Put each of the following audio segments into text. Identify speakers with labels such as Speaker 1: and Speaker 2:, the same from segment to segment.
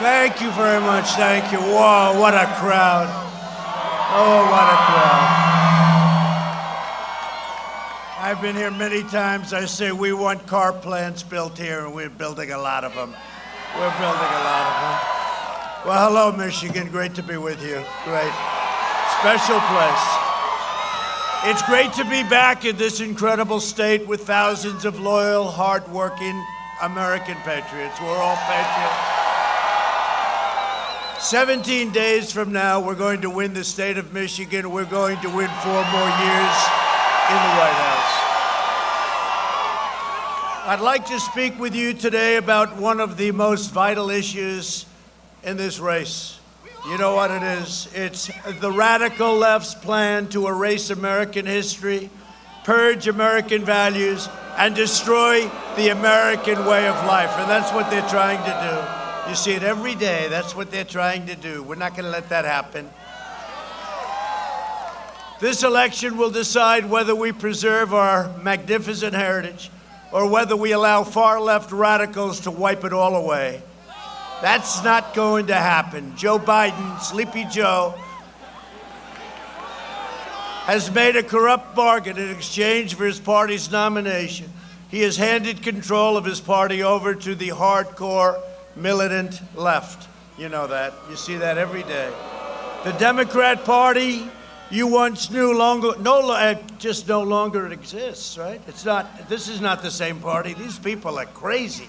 Speaker 1: Thank you very much. Thank you. Whoa, what a crowd. Oh, what a crowd. I've been here many times. I say we want car plants built here, and we're building a lot of them. We're building a lot of them. Well, hello, Michigan. Great to be with you. Great. Special place. It's great to be back in this incredible state with thousands of loyal, hardworking American patriots. We're all patriots. 17 days from now, we're going to win the state of Michigan. We're going to win 4 more years in the White House. I'd like to speak with you today about one of the most vital issues in this race. You know what it is? It's the radical left's plan to erase American history, purge American values, and destroy the American way of life. And that's what they're trying to do. You see it every day. That's what they're trying to do. We're not going to let that happen. This election will decide whether we preserve our magnificent heritage or whether we allow far-left radicals to wipe it all away. That's not going to happen. Joe Biden, Sleepy Joe, has made a corrupt bargain in exchange for his party's nomination. He has handed control of his party over to the hardcore militant left. You know that. You see that every day. The Democrat Party you once knew just no longer exists, right? This is not the same party. These people are crazy.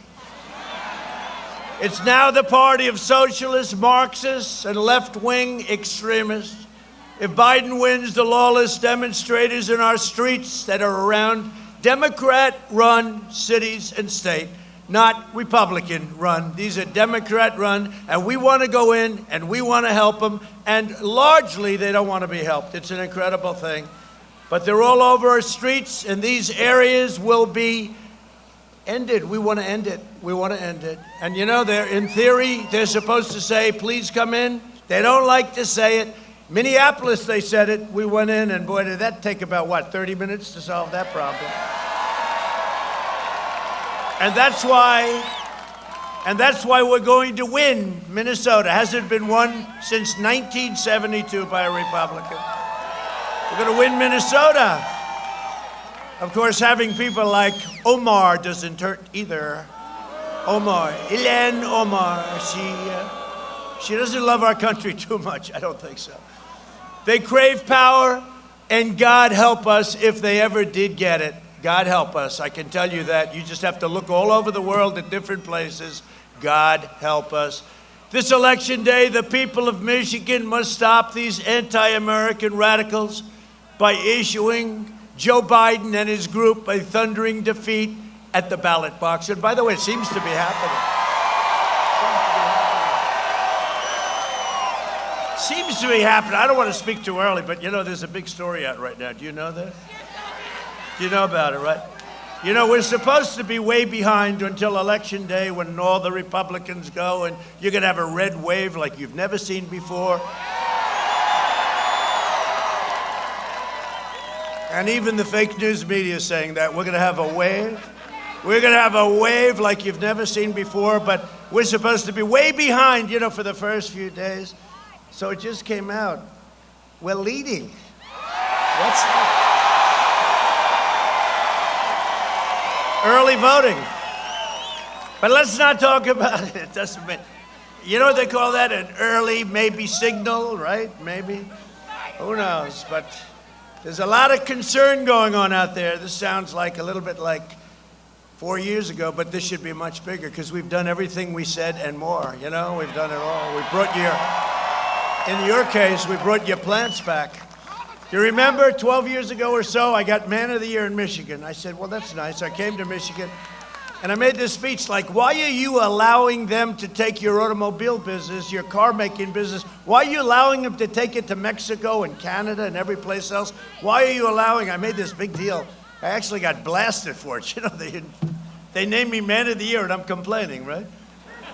Speaker 1: It's now the party of socialists, Marxists, and left-wing extremists. If Biden wins, the lawless demonstrators in our streets that are around Democrat-run cities and state, not Republican-run. These are Democrat-run, and we want to go in, and we want to help them, and largely they don't want to be helped. It's an incredible thing. But they're all over our streets, and these areas will be ended. We want to end it. We want to end it. And you know, in theory, they're supposed to say, please come in. They don't like to say it. Minneapolis, they said it. We went in, and boy, did that take about, 30 minutes to solve that problem. And that's why we're going to win Minnesota. Hasn't been won since 1972 by a Republican. We're going to win Minnesota. Of course, having people like Omar doesn't hurt either. Ilhan Omar, she doesn't love our country too much. I don't think so. They crave power, and God help us if they ever did get it. God help us. I can tell you that. You just have to look all over the world at different places. God help us. This election day, the people of Michigan must stop these anti-American radicals by issuing Joe Biden and his group a thundering defeat at the ballot box. And by the way, it seems to be happening. Seems to be happening. I don't want to speak too early, but you know, there's a big story out right now. Do you know that? You know about it, right? You know, we're supposed to be way behind until Election Day when all the Republicans go and you're going to have a red wave like you've never seen before. And even the fake news media is saying that we're going to have a wave. We're going to have a wave like you've never seen before, but we're supposed to be way behind, you know, for the first few days. So it just came out. We're leading. What's that? Early voting. But let's not talk about it. It doesn't mean, you know what they call that? An early maybe signal, right? Maybe. Who knows? But there's a lot of concern going on out there. This sounds like a little bit like 4 years ago, but this should be much bigger because we've done everything we said and more. You know, we've done it all. We brought in your case, we brought your plants back. You remember 12 years ago or so, I got Man of the Year in Michigan. I said, well, that's nice. I came to Michigan, and I made this speech like, why are you allowing them to take your automobile business, your car-making business? Why are you allowing them to take it to Mexico and Canada and every place else? Why are you allowing? I made this big deal. I actually got blasted for it. You know, they named me Man of the Year, and I'm complaining, right?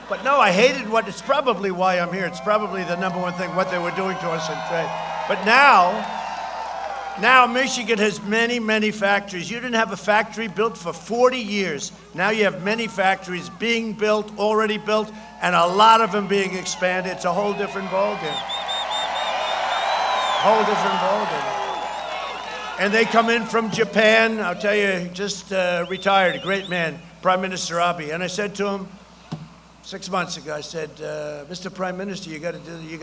Speaker 1: But no, I hated it's probably why I'm here. It's probably the number one thing, what they were doing to us in trade. But now, Now Michigan has many, many factories. You didn't have a factory built for 40 years. Now you have many factories being built, already built, and a lot of them being expanded. It's a whole different ballgame. Whole different ballgame. And they come in from Japan. I'll tell you, just retired, a great man, Prime Minister Abe. And I said to him 6 months ago, I said, Mr. Prime Minister, you got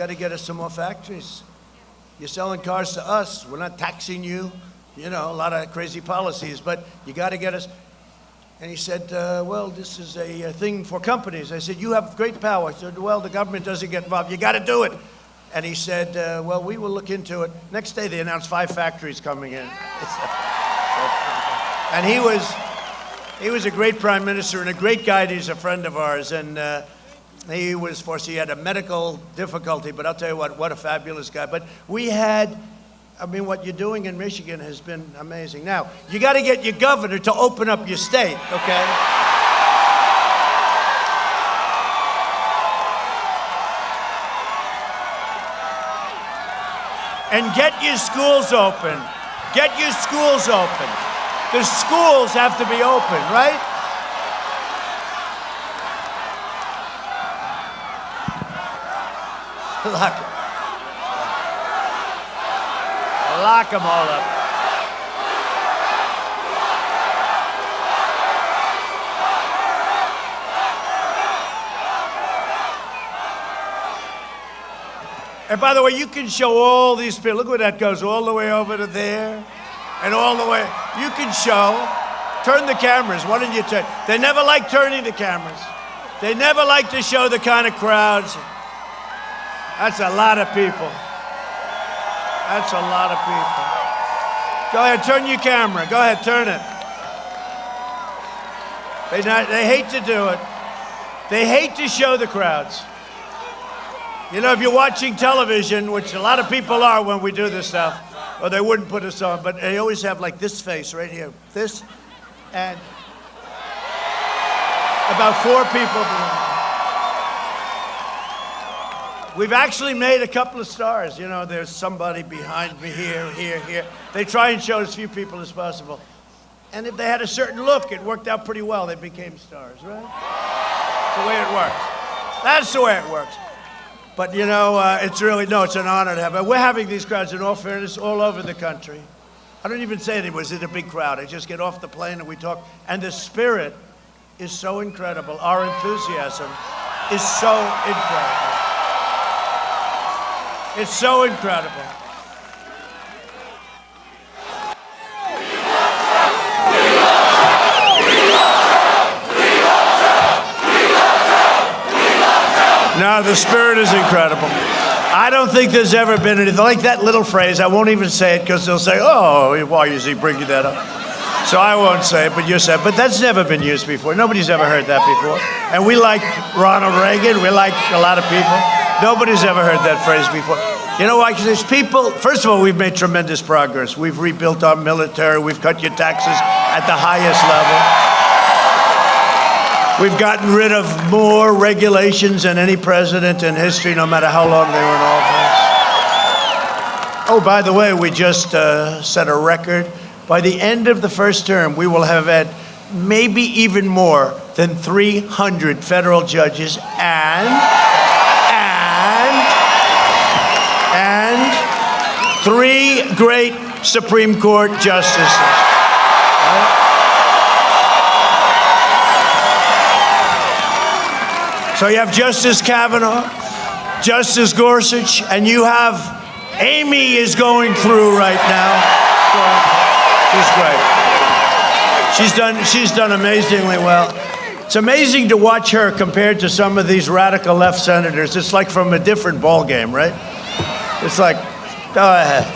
Speaker 1: to get us some more factories. You're selling cars to us. We're not taxing you. You know, a lot of crazy policies, but you got to get us. And he said, well, this is a thing for companies. I said, you have great power. I said, well, the government doesn't get involved. You got to do it. And he said, well, we will look into it. Next day, they announced 5 factories coming in. And he was a great prime minister and a great guy. He's a friend of ours. And he was forced, he had a medical difficulty, but I'll tell you what a fabulous guy. But we had, I mean, what you're doing in Michigan has been amazing. Now, you got to get your governor to open up your state, okay? And get your schools open. Get your schools open. The schools have to be open, right? Lock them all up. And by the way, you can show all these people. Look where that goes, all the way over to there, and all the way. You can show. Turn the cameras. Why don't you turn? They never like turning the cameras. They never like to show the kind of crowds. That's a lot of people. That's a lot of people. Go ahead, turn your camera. Go ahead, turn it. They hate to do it. They hate to show the crowds. You know, if you're watching television, which a lot of people are when we do this stuff, or they wouldn't put us on, but they always have like this face right here, this, and about 4 people behind. We've actually made a couple of stars. You know, there's somebody behind me here, here, here. They try and show as few people as possible. And if they had a certain look, it worked out pretty well. They became stars, right? That's the way it works. That's the way it works. But, you know, it's an honor to have it. We're having these crowds, in all fairness, all over the country. I don't even say anymore, is it a big crowd? I just get off the plane and we talk. And the spirit is so incredible. Our enthusiasm is so incredible. It's so incredible. No, the spirit is incredible. I don't think there's ever been anything like that little phrase. I won't even say it because they'll say, oh, why is he bringing that up? So I won't say it, but you said. But that's never been used before. Nobody's ever heard that before. And we like Ronald Reagan. We like a lot of people. Nobody's ever heard that phrase before. You know why? Because there's people, first of all, we've made tremendous progress. We've rebuilt our military. We've cut your taxes at the highest level. We've gotten rid of more regulations than any president in history, no matter how long they were in office. Oh, by the way, we just set a record. By the end of the first term, we will have had maybe even more than 300 federal judges and 3 great Supreme Court justices. Right? So you have Justice Kavanaugh, Justice Gorsuch, and you have Amy is going through right now. She's great. She's done amazingly well. It's amazing to watch her compared to some of these radical left senators. It's like from a different ballgame, right? It's like, go ahead.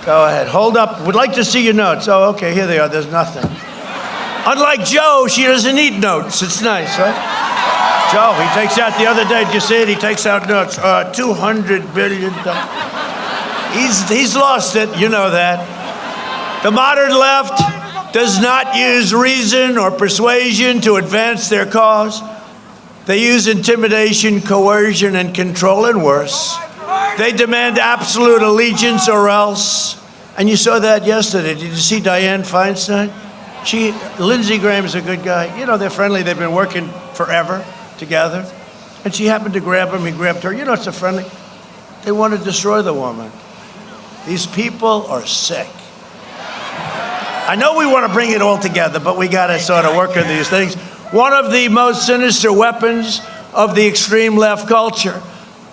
Speaker 1: Go ahead. Hold up. Would like to see your notes. Oh, okay, here they are. There's nothing. Unlike Joe, she doesn't need notes. It's nice, right? Joe, he takes out the other day, did you see it? He takes out notes. $200 billion. He's lost it, you know that. The modern left does not use reason or persuasion to advance their cause. They use intimidation, coercion, and control, and worse. They demand absolute allegiance or else. And you saw that yesterday. Did you see Dianne Feinstein? Lindsey Graham's a good guy. You know, they're friendly. They've been working forever together. And she happened to grab him. He grabbed her. You know, it's a friendly. They want to destroy the woman. These people are sick. I know we want to bring it all together, but we got to sort of work on these things. One of the most sinister weapons of the extreme left culture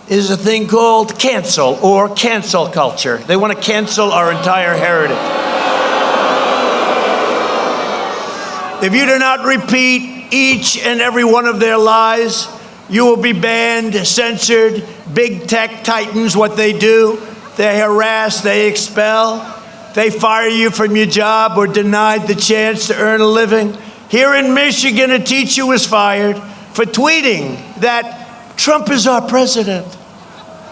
Speaker 1: is a thing called cancel or cancel culture. They want to cancel our entire heritage. If you do not repeat each and every one of their lies, you will be banned, censored. Big tech titans, what they do, they harass, they expel, they fire you from your job or denied the chance to earn a living. Here in Michigan, a teacher was fired for tweeting that Trump is our president.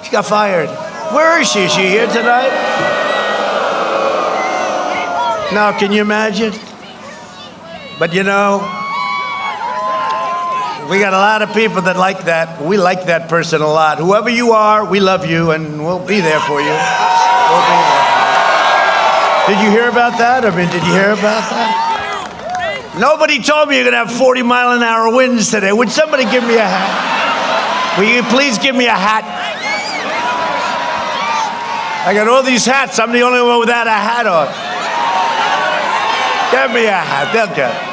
Speaker 1: She got fired. Where is she? Is she here tonight? Now, can you imagine? But you know, we got a lot of people that like that. We like that person a lot. Whoever you are, we love you, and we'll be there for you. We'll be there. Did you hear about that? I mean, did you hear about that? Nobody told me you're going to have 40-mile-an-hour winds today. Would somebody give me a hat? Will you please give me a hat? I got all these hats. I'm the only one without a hat on. Give me a hat. They'll get it.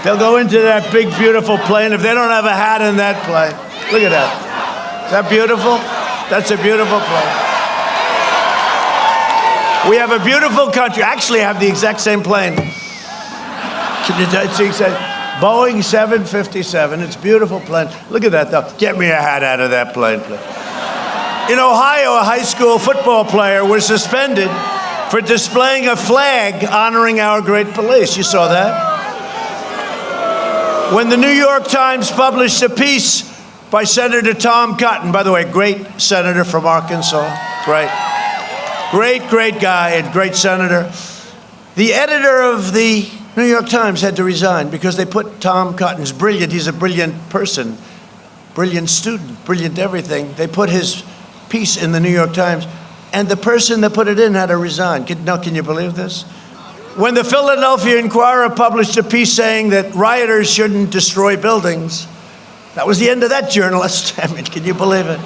Speaker 1: They'll go into that big, beautiful plane if they don't have a hat in that plane. Look at that. Is that beautiful? That's a beautiful plane. We have a beautiful country. Actually, I have the exact same plane. Can you see? Boeing 757. It's a beautiful plane. Look at that, though. Get me a hat out of that plane, please. In Ohio, a high school football player was suspended for displaying a flag honoring our great police. You saw that? When the New York Times published a piece by Senator Tom Cotton, by the way, great senator from Arkansas, great guy and great senator. The editor of the New York Times had to resign because they put Tom Cotton's brilliant, he's a brilliant person, brilliant student, brilliant everything. They put his piece in the New York Times, and the person that put it in had to resign. Can you believe this? When the Philadelphia Inquirer published a piece saying that rioters shouldn't destroy buildings, that was the end of that journalist. I mean, can you believe it?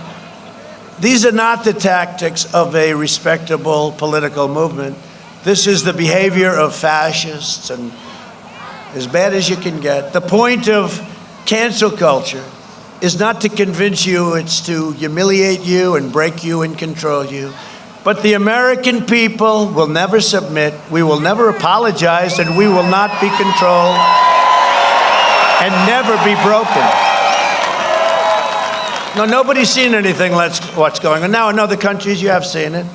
Speaker 1: These are not the tactics of a respectable political movement. This is the behavior of fascists, and as bad as you can get. The point of cancel culture is not to convince you, it's to humiliate you and break you and control you. But the American people will never submit, we will never apologize, and we will not be controlled and never be broken. No, nobody's seen anything like what's going on. Now, in other countries, you have seen it.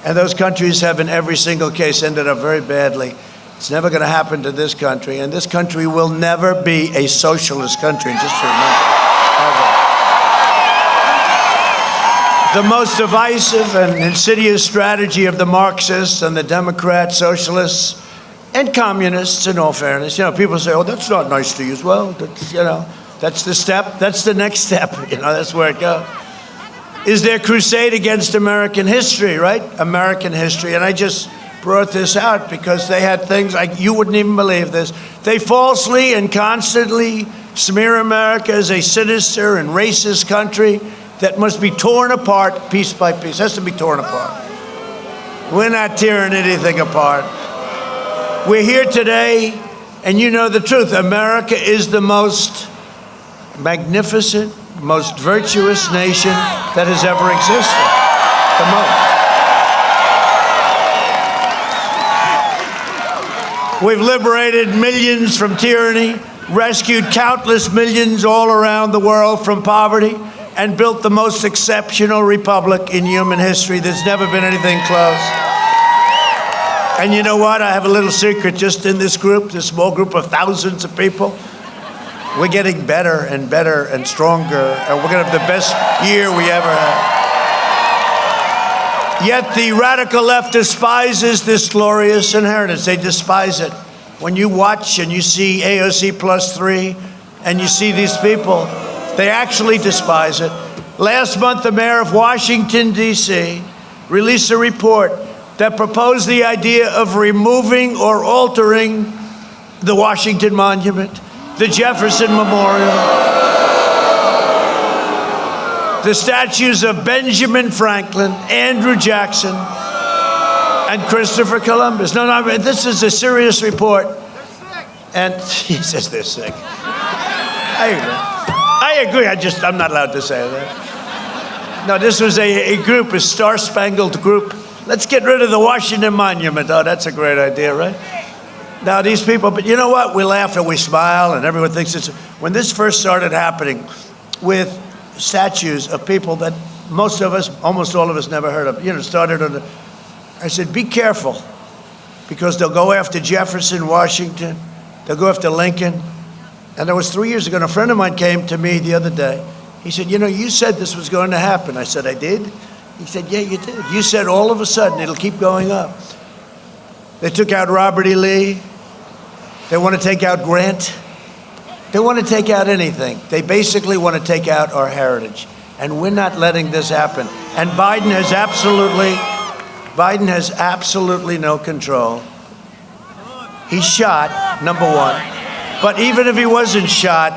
Speaker 1: And those countries have, in every single case, ended up very badly. It's never going to happen to this country. And this country will never be a socialist country, just remember. Ever. The most divisive and insidious strategy of the Marxists and the Democrats, socialists, and communists, in all fairness. You know, people say, oh, that's not nice to use. Well, that's, you know, that's the step. That's the next step. You know, that's where it goes. Is their crusade against American history, right? American history. And I just brought this out because they had things like, you wouldn't even believe this. They falsely and constantly smear America as a sinister and racist country that must be torn apart piece by piece. It has to be torn apart. We're not tearing anything apart. We're here today, and you know the truth. America is the most magnificent, most virtuous nation that has ever existed. The most. We've liberated millions from tyranny, rescued countless millions all around the world from poverty, and built the most exceptional republic in human history. There's never been anything close. And you know what? I have a little secret just in this group, this small group of thousands of people. We're getting better and better and stronger, and we're going to have the best year we ever had. Yet the radical left despises this glorious inheritance. They despise it. When you watch and you see AOC plus 3 and you see these people, they actually despise it. Last month, the mayor of Washington, D.C. released a report that proposed the idea of removing or altering the Washington Monument, the Jefferson Memorial, the statues of Benjamin Franklin, Andrew Jackson, and Christopher Columbus. No, this is a serious report. And he says they're sick. I agree. I'm not allowed to say that. No, this was a group, a star-spangled group. Let's get rid of the Washington Monument. Oh, that's a great idea, right? Now, these people, but you know what? We laugh and we smile, and everyone thinks it's... When this first started happening with statues of people that most of us, almost all of us, never heard of, started on the... I said, be careful, because they'll go after Jefferson, Washington. They'll go after Lincoln. And that was 3 years ago, and a friend of mine came to me the other day. He said, you said this was going to happen. I said, I did? He said, yeah, you did. You said all of a sudden it'll keep going up. They took out Robert E. Lee. They want to take out Grant. They want to take out anything. They basically want to take out our heritage. And we're not letting this happen. And Biden has absolutely no control. He's shot, number one. But even if he wasn't shot,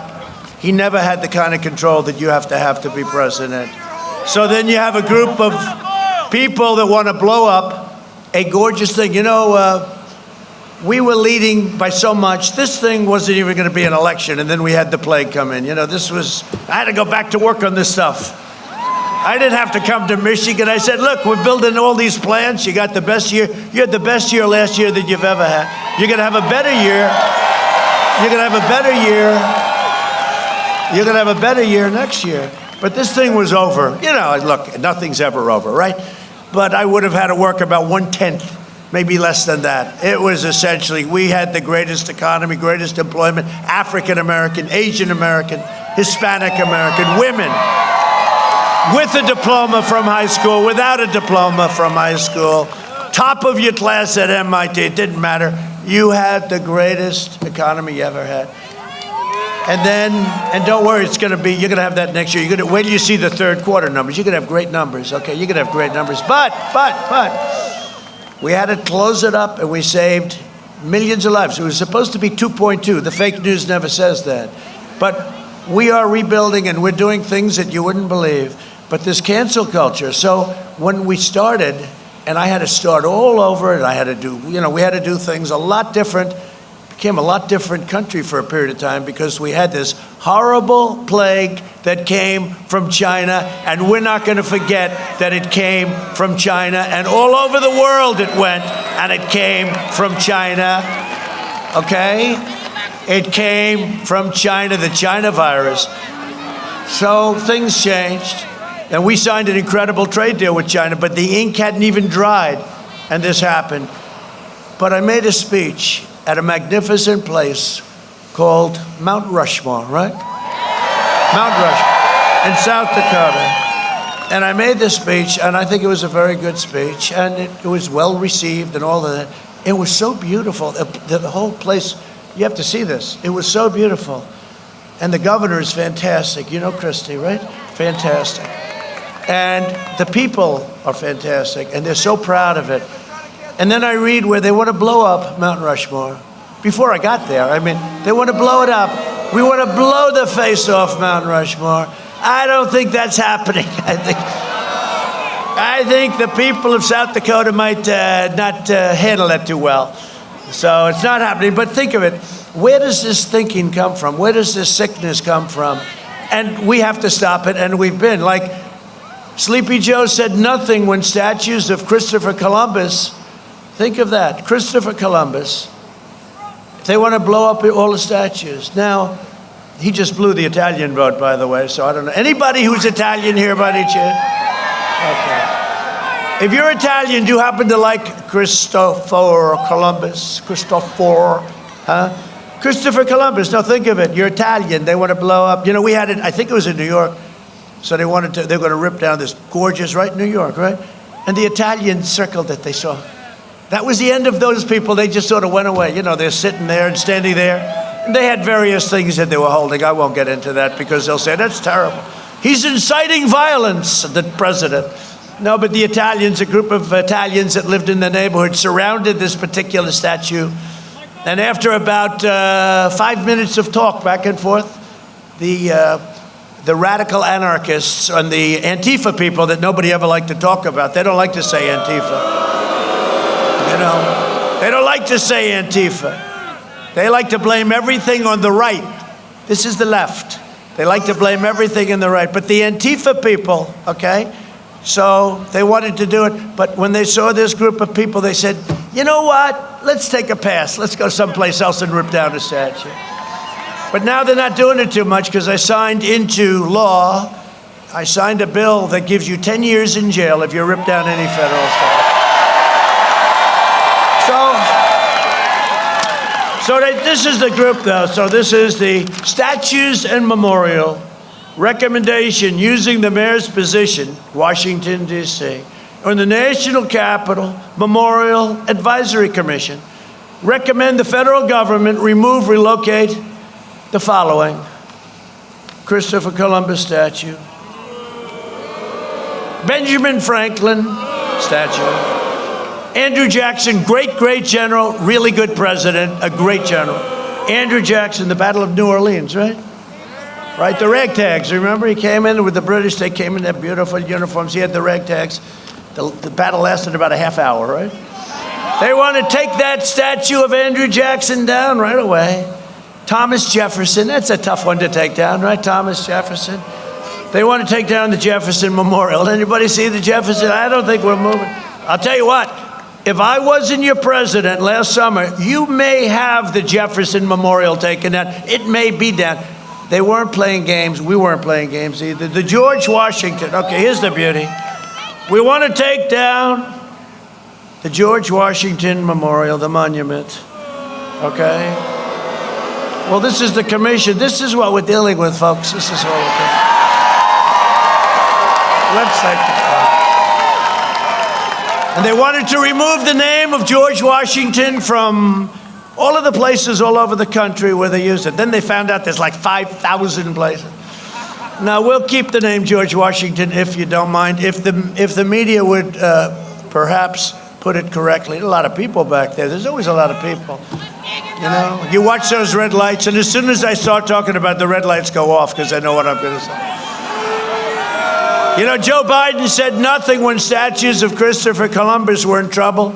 Speaker 1: he never had the kind of control that you have to be president. So then you have a group of people that want to blow up a gorgeous thing. We were leading by so much. This thing wasn't even going to be an election, and then we had the plague come in. I had to go back to work on this stuff. I didn't have to come to Michigan. I said, look, we're building all these plants. You got the best year. You had the best year last year that you've ever had. You're going to have a better year. You're going to have a better year. You're going to have a better year next year. But this thing was over. Look, nothing's ever over, right? But I would have had to work about 1/10, maybe less than that. It was essentially, we had the greatest economy, greatest employment, African American, Asian American, Hispanic American, women, with a diploma from high school, without a diploma from high school, top of your class at MIT, it didn't matter. You had the greatest economy you ever had. And don't worry, you're going to have that next year. When you see the third quarter numbers, you're going to have great numbers, okay? You're going to have great numbers. But, we had to close it up, and we saved millions of lives. It was supposed to be 2.2. The fake news never says that. But we are rebuilding, and we're doing things that you wouldn't believe. But this cancel culture. So when we started, and I had to start all over, and I had to do, we had to do things a lot different. Became a lot different country for a period of time because we had this horrible plague that came from China, and we're not going to forget that it came from China, and all over the world it went, and it came from China, okay? It came from China, the China virus. So things changed, and we signed an incredible trade deal with China, but the ink hadn't even dried, and this happened. But I made a speech at a magnificent place called Mount Rushmore, right? Mount Rushmore in South Dakota. And I made this speech, and I think it was a very good speech, and it was well received and all of that. It was so beautiful. The whole place, you have to see this. It was so beautiful. And the governor is fantastic. Christie, right? Fantastic. And the people are fantastic, and they're so proud of it. And then I read where they want to blow up Mount Rushmore. Before I got there, they want to blow it up. We want to blow the face off Mount Rushmore. I don't think that's happening. I think the people of South Dakota might not handle that too well. So it's not happening. But think of it. Where does this thinking come from? Where does this sickness come from? And we have to stop it, and we've been. Like Sleepy Joe said nothing when statues of Christopher Columbus. Think of that, Christopher Columbus. They want to blow up all the statues. Now, he just blew the Italian vote, by the way, so I don't know. Anybody who's Italian here by any chance? Okay. If you're Italian, do you happen to like Christopher Columbus? Christopher Columbus, now think of it. You're Italian, they want to blow up. We had it, I think it was in New York, so they're going to rip down this gorgeous, right, New York, right? And the Italians circled it, they saw. That was the end of those people. They just sort of went away. They're sitting there and standing there. And they had various things that they were holding. I won't get into that because they'll say, that's terrible. He's inciting violence, the president. No, but the Italians, a group of Italians that lived in the neighborhood, surrounded this particular statue. And after about 5 minutes of talk back and forth, the radical anarchists and the Antifa people that nobody ever liked to talk about, they don't like to say Antifa. You know, they don't like to say Antifa. They like to blame everything on the right. This is the left. They like to blame everything on the right. But the Antifa people, okay, so they wanted to do it. But when they saw this group of people, they said, you know what? Let's take a pass. Let's go someplace else and rip down the statue. But now they're not doing it too much because I signed into law, I signed a bill that gives you 10 years in jail if you rip down any federal statue. This is the group, though. So this is the Statues and Memorial Recommendation using the mayor's position, Washington, D.C., on the National Capital Memorial Advisory Commission. Recommend the federal government remove, relocate the following: Christopher Columbus statue, Benjamin Franklin statue, Andrew Jackson, great general, really good president, a great general. Andrew Jackson, the Battle of New Orleans, right? Right, the ragtags, remember? He came in with the British, they came in their beautiful uniforms. He had the ragtags. The battle lasted about a half hour, right? They want to take that statue of Andrew Jackson down right away. Thomas Jefferson, that's a tough one to take down, right? Thomas Jefferson. They want to take down the Jefferson Memorial. Anybody see the Jefferson? I don't think we're moving. I'll tell you what, if I wasn't your president last summer, you may have the Jefferson Memorial taken down. It may be down. They weren't playing games. We weren't playing games either. The George Washington, okay, here's the beauty. We want to take down the George Washington Memorial, the monument, okay? Well, this is the commission. This is what we're dealing with, folks. This is what we're doing. Website. And they wanted to remove the name of George Washington from all of the places all over the country where they used it. Then they found out there's like 5,000 places. Now, we'll keep the name George Washington if you don't mind. If the media would perhaps put it correctly. A lot of people back there. There's always a lot of people. You know, you watch those red lights, and as soon as I start talking about the red lights go off because I know what I'm going to say. You know, Joe Biden said nothing when statues of Christopher Columbus were in trouble,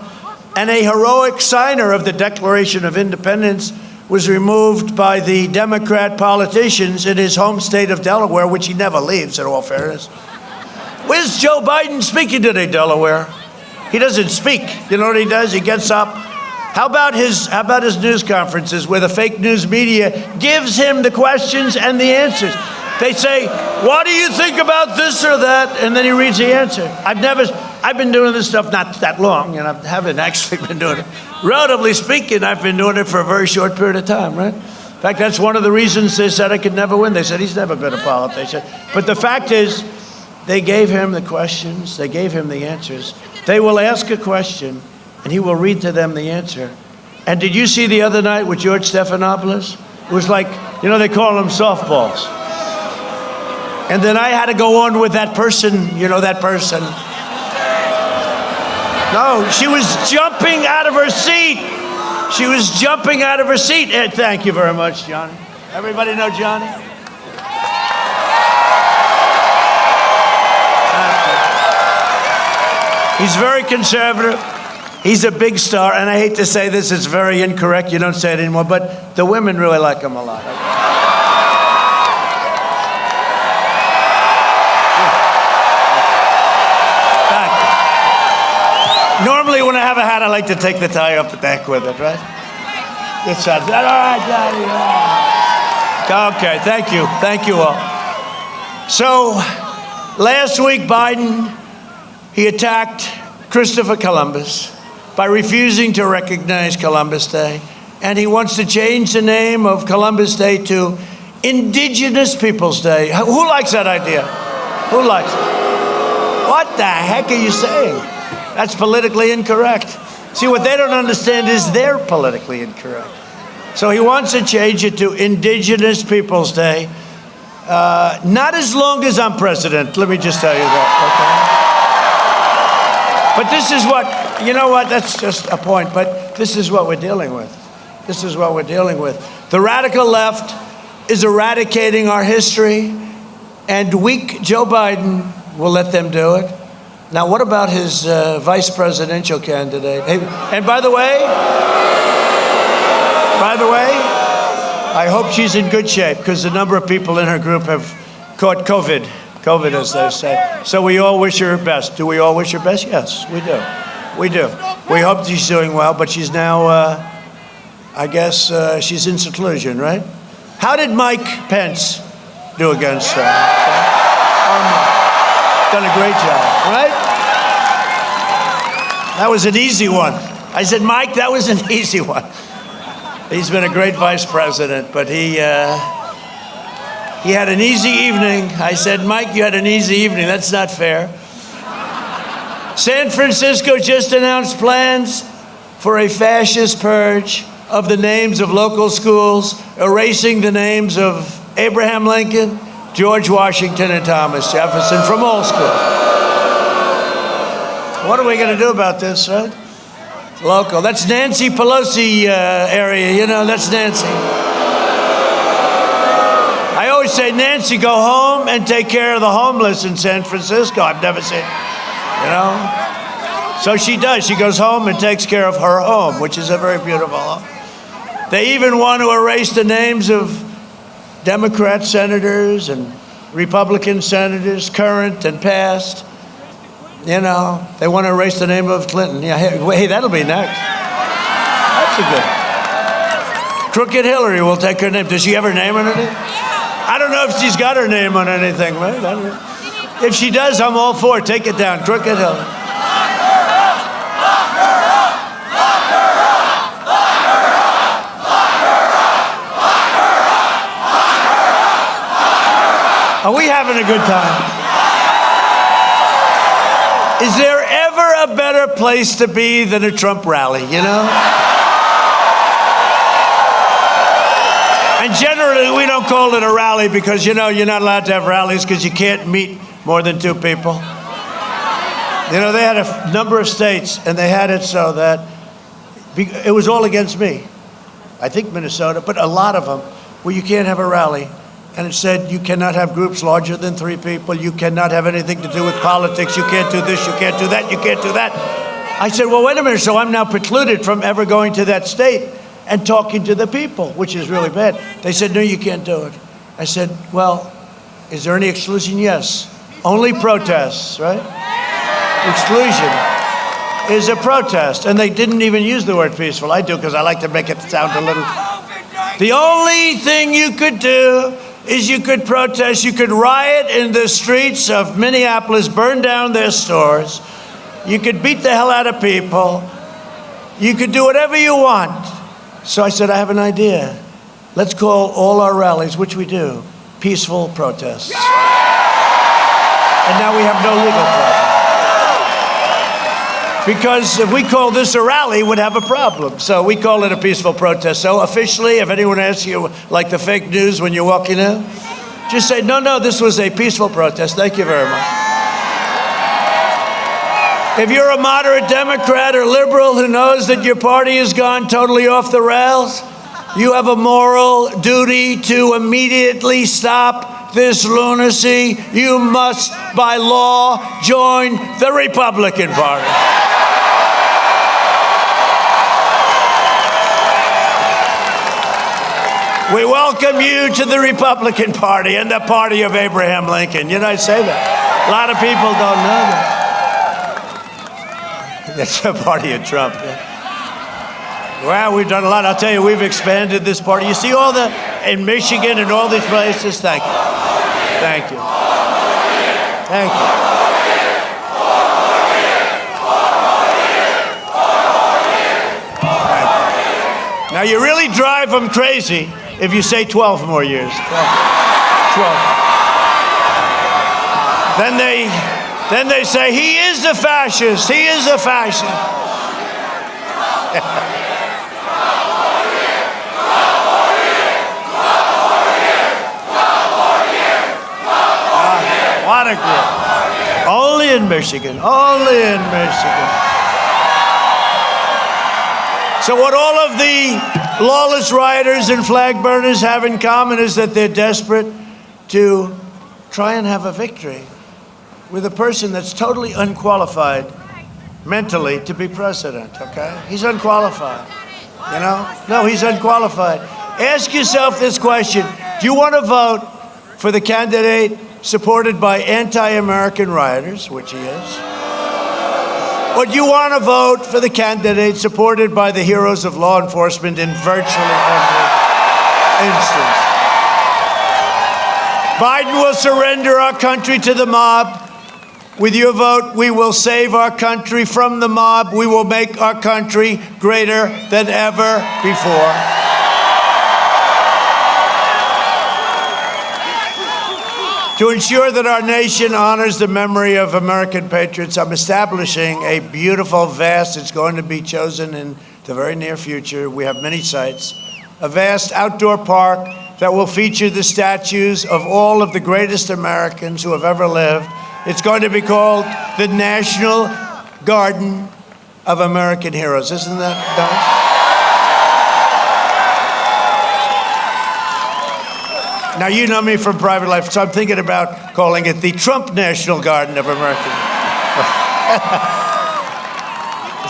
Speaker 1: and a heroic signer of the Declaration of Independence was removed by the Democrat politicians in his home state of Delaware, which he never leaves, in all fairness. Where's Joe Biden speaking today, Delaware? He doesn't speak. You know what he does? He gets up. How about his news conferences where the fake news media gives him the questions and the answers? They say, what do you think about this or that? And then he reads the answer. I've been doing this stuff not that long, and I haven't actually been doing it. Relatively speaking, I've been doing it for a very short period of time, right? In fact, that's one of the reasons they said I could never win. They said he's never been a politician. But the fact is, they gave him the questions, they gave him the answers. They will ask a question, and he will read to them the answer. And did you see the other night with George Stephanopoulos? It was like, you know, they call them softballs. And then I had to go on with that person, you know, that person. No, she was jumping out of her seat. She was jumping out of her seat. And thank you very much, Johnny. Everybody know Johnny? He's very conservative. He's a big star, and I hate to say this, it's very incorrect. You don't say it anymore, but the women really like him a lot. Normally, when I have a hat, I like to take the tie off the back with it, right? This side. All right, Johnny. Okay, thank you. Thank you all. So, last week, Biden, he attacked Christopher Columbus by refusing to recognize Columbus Day. And he wants to change the name of Columbus Day to Indigenous Peoples Day. Who likes that idea? Who likes it? What the heck are you saying? That's politically incorrect. See, what they don't understand is they're politically incorrect. So he wants to change it to Indigenous Peoples Day. Not as long as I'm president, let me just tell you that, okay? But this is what, you know what, that's just a point, but this is what we're dealing with. This is what we're dealing with. The radical left is eradicating our history, and weak Joe Biden will let them do it. Now, what about his vice presidential candidate? Hey, and by the way, I hope she's in good shape, because a number of people in her group have caught COVID, as they say. So we all wish her best. Do we all wish her best? Yes, we do. We do. We hope she's doing well, but she's now, I guess, she's in seclusion, right? How did Mike Pence do against her? Done a great job, right? That was an easy one. I said, Mike, that was an easy one. He's been a great vice president, but he had an easy evening. I said, Mike, you had an easy evening. That's not fair. San Francisco just announced plans for a fascist purge of the names of local schools, erasing the names of Abraham Lincoln, George Washington, and Thomas Jefferson from all schools. What are we going to do about this, right? Local. That's Nancy Pelosi area, you know, that's Nancy. I always say, Nancy, go home and take care of the homeless in San Francisco. I've never seen, you know. So she does. She goes home and takes care of her home, which is a very beautiful home. They even want to erase the names of Democrat senators and Republican senators, current and past. You know, they want to erase the name of Clinton. Yeah, hey, that'll be next. That's a good. Crooked Hillary will take her name. Does she have her name on anything? I don't know if she's got her name on anything, right? I don't know. If she does, I'm all for it. Take it down. Crooked Hillary. Are we having a good time? Is there ever a better place to be than a Trump rally, you know? And generally, we don't call it a rally because, you know, you're not allowed to have rallies because you can't meet more than 2 people. You know, they had a number of states, and they had it so that it was all against me. I think Minnesota, but a lot of them, where you can't have a rally. And it said, you cannot have groups larger than 3 people. You cannot have anything to do with politics. You can't do this, you can't do that, you can't do that. I said, well, wait a minute. So I'm now precluded from ever going to that state and talking to the people, which is really bad. They said, no, you can't do it. I said, well, is there any exclusion? Yes. Only protests, right? Exclusion is a protest. And they didn't even use the word peaceful. I do, because I like to make it sound a little. The only thing you could do is you could protest, you could riot in the streets of Minneapolis, burn down their stores, you could beat the hell out of people, you could do whatever you want. So I said, I have an idea. Let's call all our rallies, which we do, peaceful protests. And now we have no legal problem. Because if we call this a rally, we'd have a problem. So we call it a peaceful protest. So officially, if anyone asks you, like the fake news when you're walking in, just say, no, this was a peaceful protest. Thank you very much. If you're a moderate Democrat or liberal who knows that your party has gone totally off the rails, you have a moral duty to immediately stop this lunacy. You must, by law, join the Republican Party. We welcome you to the Republican Party and the party of Abraham Lincoln. You know, I say that. A lot of people don't know that. That's the party of Trump. Yeah. Well, we've done a lot. I'll tell you, we've expanded this party. You see all in Michigan and all these places? Thank you. Thank you. Thank you. Now, you really drive them crazy if you say 12 more years. 12. Then they say, he is a fascist. He is a fascist. What a group. Only in Michigan. Only in Michigan. So what all of the lawless rioters and flag burners have in common is that they're desperate to try and have a victory with a person that's totally unqualified mentally to be president, okay? He's unqualified, you know? No, he's unqualified. Ask yourself this question. Do you want to vote for the candidate supported by anti-American rioters, which he is? Or do you want to vote for the candidate supported by the heroes of law enforcement in virtually every instance? Biden will surrender our country to the mob. With your vote, we will save our country from the mob. We will make our country greater than ever before. To ensure that our nation honors the memory of American patriots, I'm establishing a beautiful, vast, it's going to be chosen in the very near future. We have many sites. A vast outdoor park that will feature the statues of all of the greatest Americans who have ever lived. It's going to be called the National Garden of American Heroes. Isn't that nice? Now, you know me from private life, so I'm thinking about calling it the Trump National Garden of American.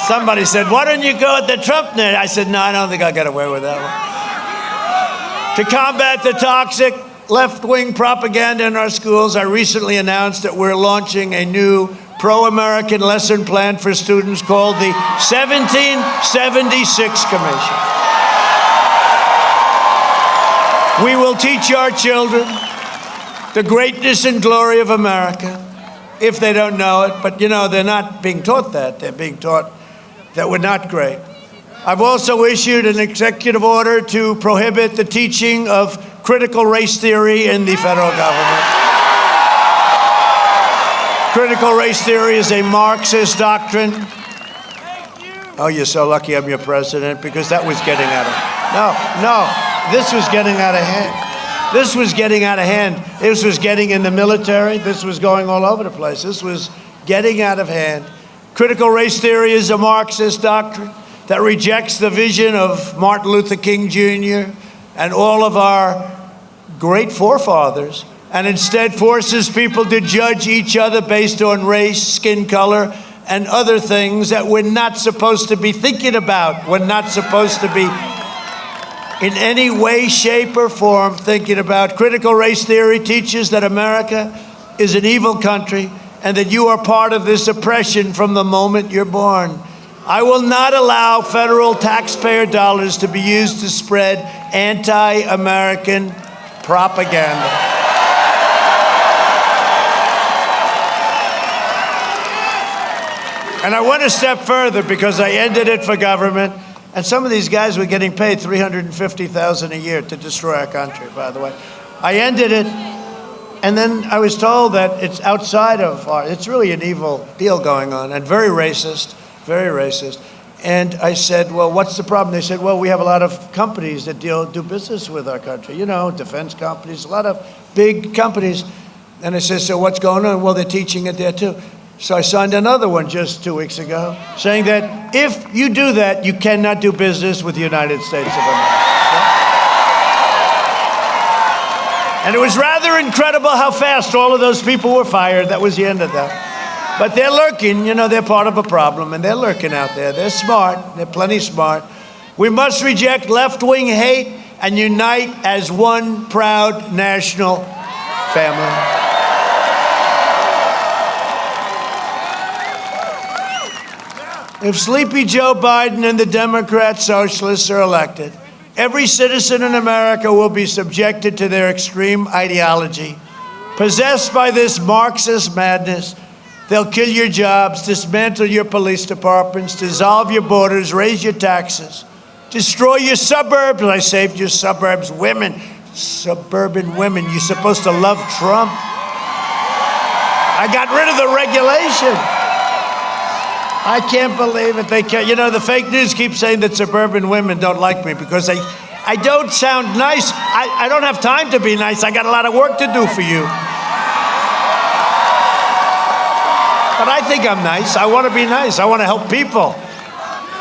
Speaker 1: Somebody said, why don't you go with the Trump National? I said, no, I don't think I'll get away with that one. To combat the toxic left-wing propaganda in our schools, I recently announced that we're launching a new pro-American lesson plan for students called the 1776 Commission. We will teach our children the greatness and glory of America, if they don't know it. But, you know, they're not being taught that. They're being taught that we're not great. I've also issued an executive order to prohibit the teaching of critical race theory in the federal government. Critical race theory is a Marxist doctrine. Oh, you're so lucky I'm your president, because that was getting out of... No. This was getting out of hand. This was getting out of hand. This was getting in the military. This was going all over the place. This was getting out of hand. Critical race theory is a Marxist doctrine that rejects the vision of Martin Luther King Jr. and all of our great forefathers, and instead forces people to judge each other based on race, skin color, and other things that we're not supposed to be thinking about. We're not supposed to be in any way, shape, or form thinking about. Critical race theory teaches that America is an evil country and that you are part of this oppression from the moment you're born. I will not allow federal taxpayer dollars to be used to spread anti-American propaganda. And I went a step further because I ended it for government. And some of these guys were getting paid $350,000 a year to destroy our country, by the way. I ended it, and then I was told that it's outside of our, it's really an evil deal going on, and very racist, very racist. And I said, well, what's the problem? They said, well, we have a lot of companies that do business with our country. You know, defense companies, a lot of big companies. And I said, so what's going on? Well, they're teaching it there too. So I signed another one just 2 weeks ago, saying that if you do that, you cannot do business with the United States of America. And it was rather incredible how fast all of those people were fired. That was the end of that. But they're lurking, you know, they're part of a problem, and they're lurking out there. They're smart, they're plenty smart. We must reject left-wing hate and unite as one proud national family. If Sleepy Joe Biden and the Democrat socialists are elected, every citizen in America will be subjected to their extreme ideology. Possessed by this Marxist madness, they'll kill your jobs, dismantle your police departments, dissolve your borders, raise your taxes, destroy your suburbs. I saved your suburbs. Women, suburban women, you're supposed to love Trump. I got rid of the regulation. I can't believe it. They can't. You know, the fake news keeps saying that suburban women don't like me because I don't sound nice. I don't have time to be nice. I got a lot of work to do for you. But I think I'm nice. I want to be nice. I want to help people.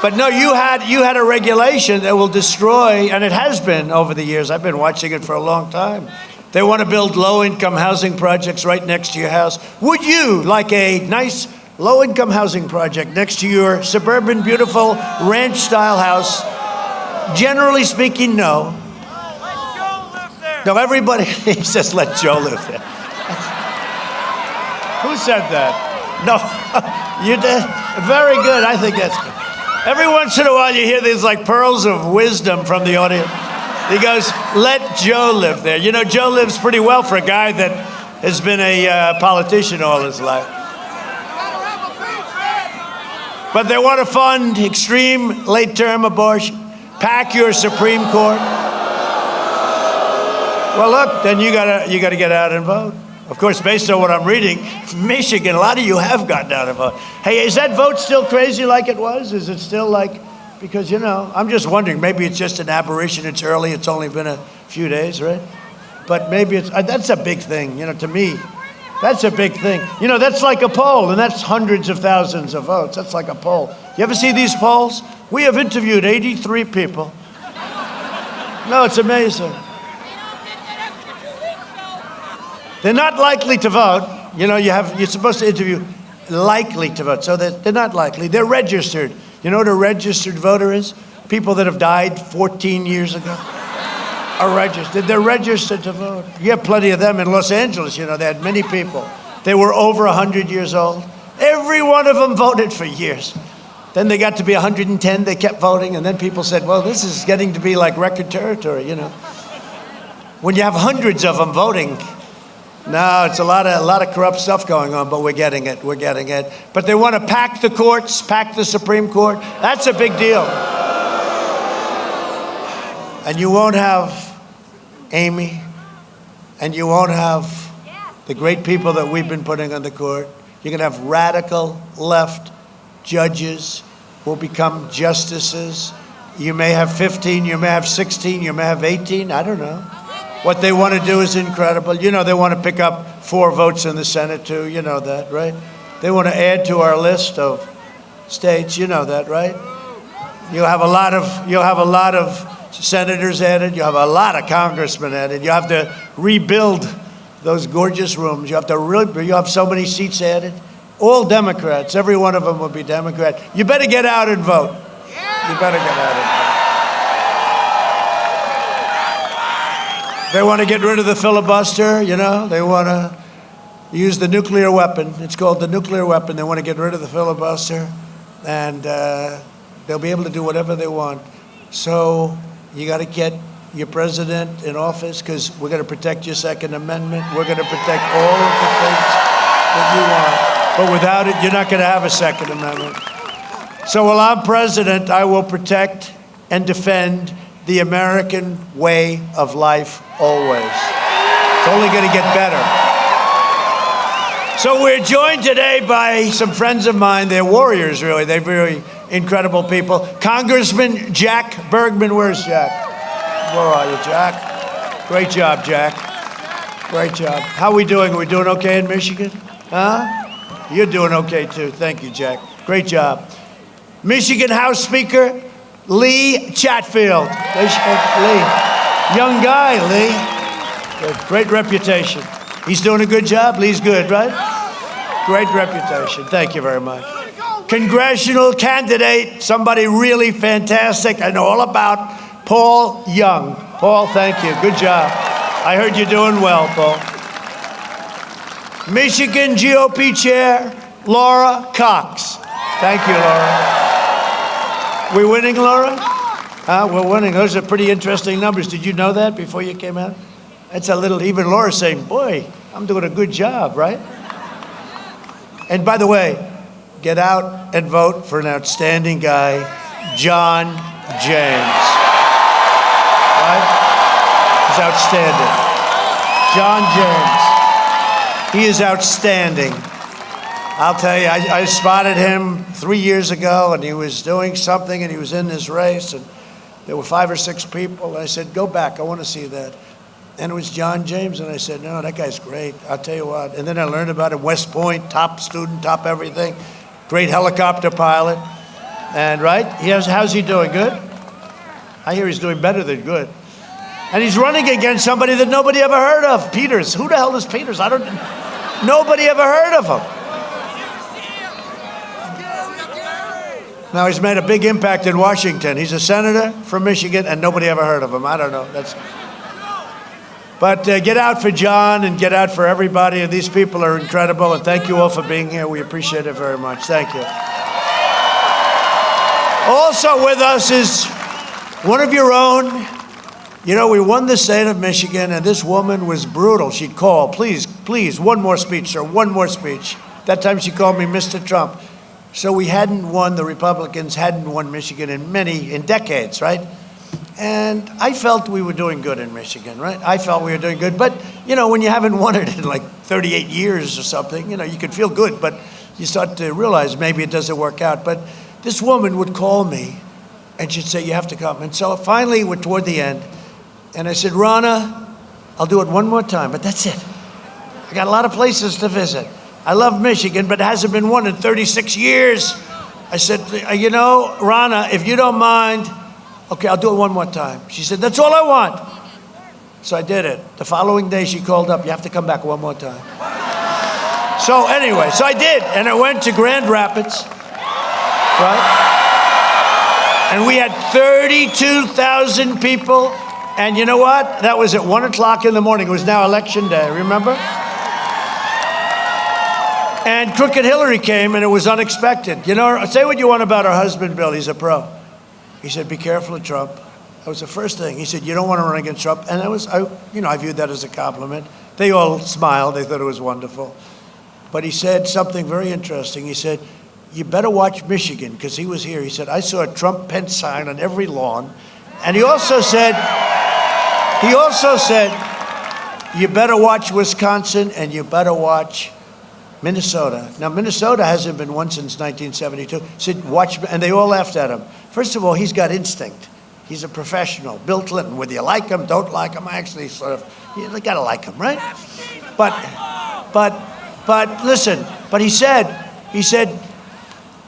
Speaker 1: But no, you had a regulation that will destroy, and it has been over the years. I've been watching it for a long time. They want to build low-income housing projects right next to your house. Would you like a nice low-income housing project next to your suburban, beautiful ranch-style house? Generally speaking, no.
Speaker 2: Let Joe live there.
Speaker 1: No, everybody, he says, let Joe live there. Who said that? No, you did? Very good, I think that's good. Every once in a while you hear these like pearls of wisdom from the audience. He goes, let Joe live there. You know, Joe lives pretty well for a guy that has been a politician all his life. But they want to fund extreme late-term abortion, pack your Supreme Court. Well, look, then you gotta get out and vote. Of course, based on what I'm reading, Michigan, a lot of you have gotten out and vote. Hey, is that vote still crazy like it was? Is it still like, because, you know, I'm just wondering, maybe it's just an aberration, it's early, it's only been a few days, right? But maybe that's a big thing, you know, to me. That's a big thing. You know, that's like a poll, and that's hundreds of thousands of votes. That's like a poll. You ever see these polls? We have interviewed 83 people. No, it's amazing. They're not likely to vote. You know, you're supposed to interview likely to vote. So they're not likely. They're registered. You know what a registered voter is? People that have died 14 years ago are registered. They're registered to vote. You have plenty of them in Los Angeles. You know, they had many people. They were over 100 years old. Every one of them voted for years. Then they got to be 110. They kept voting. And then people said, well, this is getting to be like record territory, you know. When you have hundreds of them voting, no, it's a lot of corrupt stuff going on, but we're getting it. But they want to pack the courts, pack the Supreme Court. That's a big deal. And you won't have Amy, and you won't have the great people that we've been putting on the court. You're going to have radical left judges who will become justices. You may have 15, you may have 16, you may have 18, I don't know. What they want to do is incredible. You know, they want to pick up 4 votes in the Senate too. You know that, right? They want to add to our list of states. You know that, right? You'll have a lot of senators added. You'll have a lot of congressmen added. You have to rebuild those gorgeous rooms. You have so many seats added. All Democrats. Every one of them will be Democrat. You better get out and vote. You better get out and vote. They want to get rid of the filibuster, you know. They want to use the nuclear weapon. It's called the nuclear weapon. They want to get rid of the filibuster, and they'll be able to do whatever they want. So you got to get your president in office because we're going to protect your Second Amendment. We're going to protect all of the things that you want. But without it, you're not going to have a Second Amendment. So while I'm president, I will protect and defend the American way of life always. It's only going to get better. So we're joined today by some friends of mine. They're warriors, really. They're very incredible people. Congressman Jack Bergman. Where's Jack? Where are you, Jack? Great job, Jack. Great job. How are we doing? Are we doing okay in Michigan? Huh? You're doing okay, too. Thank you, Jack. Great job. Michigan House Speaker Lee Chatfield. Lee. Young guy, Lee. Great reputation. He's doing a good job. Lee's good, right? Great reputation. Thank you very much. Congressional candidate, somebody really fantastic. I know all about Paul Young. Paul, thank you. Good job. I heard you're doing well, Paul. Michigan GOP Chair Laura Cox. Thank you, Laura. We winning, Laura? We're winning. Those are pretty interesting numbers. Did you know that before you came out? That's a little, even Laura's saying, boy, I'm doing a good job, right? And by the way, get out and vote for an outstanding guy, John James. Right? He's outstanding. John James. He is outstanding. I'll tell you, I spotted him 3 years ago, and he was doing something, and he was in this race, and there were 5 or 6 people. And I said, go back. I want to see that. And it was John James, and I said, no, that guy's great. I'll tell you what. And then I learned about him, West Point, top student, top everything, great helicopter pilot. And right, how's he doing? Good? I hear he's doing better than good. And he's running against somebody that nobody ever heard of, Peters. Who the hell is Peters? Nobody ever heard of him. Now he's made a big impact in Washington. He's a senator from Michigan, and nobody ever heard of him. I don't know. But get out for John and get out for everybody. And these people are incredible. And thank you all for being here. We appreciate it very much. Thank you. Also with us is one of your own. You know, we won the state of Michigan, and this woman was brutal. She'd call, please, one more speech, sir, one more speech. That time she called me Mr. Trump. So we hadn't won, the Republicans hadn't won Michigan in decades, right? And I felt we were doing good in Michigan, right? I felt we were doing good. But, you know, when you haven't won it in like 38 years or something, you know, you can feel good, but you start to realize maybe it doesn't work out. But this woman would call me, and she'd say, you have to come. And so finally, we're toward the end. And I said, Ronna, I'll do it one more time, but that's it. I got a lot of places to visit. I love Michigan, but it hasn't been won in 36 years. I said, you know, Ronna, if you don't mind, okay, I'll do it one more time. She said, that's all I want. So I did it. The following day, she called up, you have to come back one more time. So anyway, so I did, and I went to Grand Rapids, right? And we had 32,000 people. And you know what? That was at 1 o'clock in the morning. It was now election day, remember? And Crooked Hillary came, and it was unexpected. You know, say what you want about her husband, Bill. He's a pro. He said, be careful of Trump. That was the first thing. He said, you don't want to run against Trump. And I viewed that as a compliment. They all smiled. They thought it was wonderful. But he said something very interesting. He said, you better watch Michigan, because he was here. He said, I saw a Trump-Pence sign on every lawn. And he also said, you better watch Wisconsin and you better watch Minnesota. Now, Minnesota hasn't been won since 1972. He said, watch, and they all laughed at him. First of all, he's got instinct. He's a professional. Bill Clinton, whether you like him, don't like him, I actually sort of, you gotta like him, right? But listen, but he said,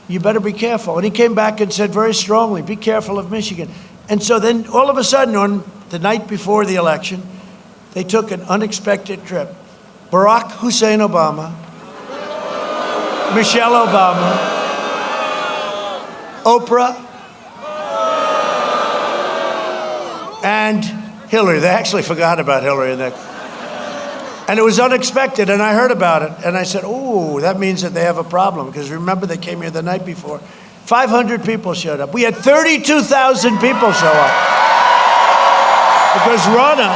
Speaker 1: you better be careful. And he came back and said very strongly, be careful of Michigan. And so then all of a sudden, on the night before the election, they took an unexpected trip. Barack Hussein Obama, Michelle Obama, Oprah, and Hillary. They actually forgot about Hillary in that. And it was unexpected, and I heard about it. And I said, oh, that means that they have a problem. Because remember, they came here the night before. 500 people showed up. We had 32,000 people show up. Because Ronna,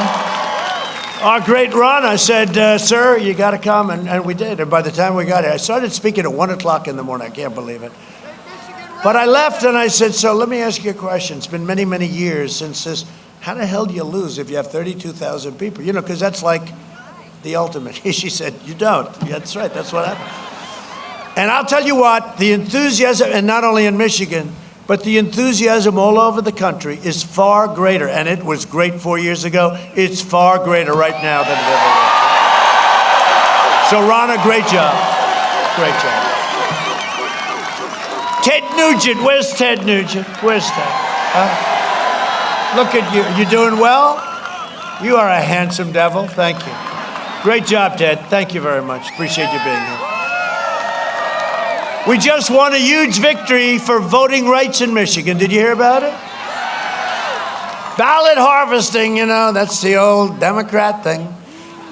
Speaker 1: our great Ronna, said, sir, you got to come. And we did. And by the time we got here, I started speaking at 1 o'clock in the morning. I can't believe it. But I left and I said, so let me ask you a question. It's been many, many years since this. How the hell do you lose if you have 32,000 people? You know, because that's like the ultimate. She said, you don't. Yeah, that's right. That's what happened. And I'll tell you what, the enthusiasm, and not only in Michigan, but the enthusiasm all over the country is far greater. And it was great 4 years ago. It's far greater right now than it ever was. So Ronna, great job. Great job. Ted Nugent, where's Ted Nugent? Where's Ted? Look at you. You doing well? You are a handsome devil. Thank you. Great job, Ted. Thank you very much. Appreciate you being here. We just won a huge victory for voting rights in Michigan. Did you hear about it? Ballot harvesting, you know, that's the old Democrat thing.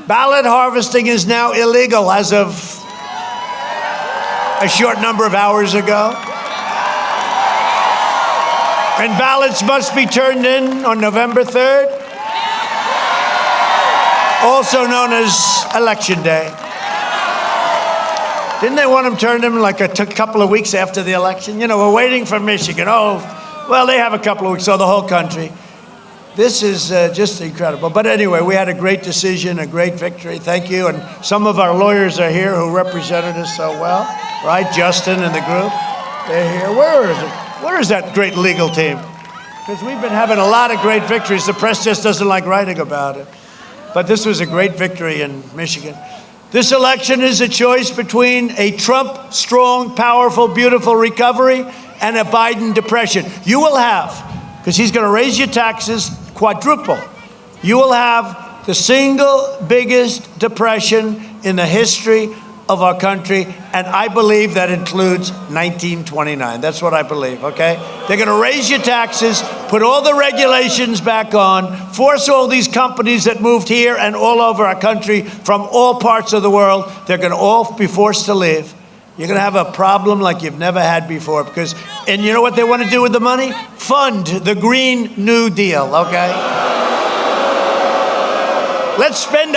Speaker 1: Ballot harvesting is now illegal as of a short number of hours ago. And ballots must be turned in on November 3rd, also known as Election Day. Didn't they want them turned in like a couple of weeks after the election? You know, we're waiting for Michigan. Oh, well, they have a couple of weeks, so the whole country. This is just incredible. But anyway, we had a great decision, a great victory. Thank you. And some of our lawyers are here who represented us so well, right? Justin and the group, they're here. Where is it? Where is that great legal team? Because we've been having a lot of great victories. The press just doesn't like writing about it. But this was a great victory in Michigan. This election is a choice between a Trump strong, powerful, beautiful recovery and a Biden depression. You will have, because he's going to raise your taxes quadruple, you will have the single biggest depression in the history of our country, and I believe that includes 1929. That's what I believe, okay? They're going to raise your taxes, put all the regulations back on, force all these companies that moved here and all over our country from all parts of the world, they're going to all be forced to leave. You're going to have a problem like you've never had before because, and you know what they want to do with the money? Fund the Green New Deal, okay? Let's spend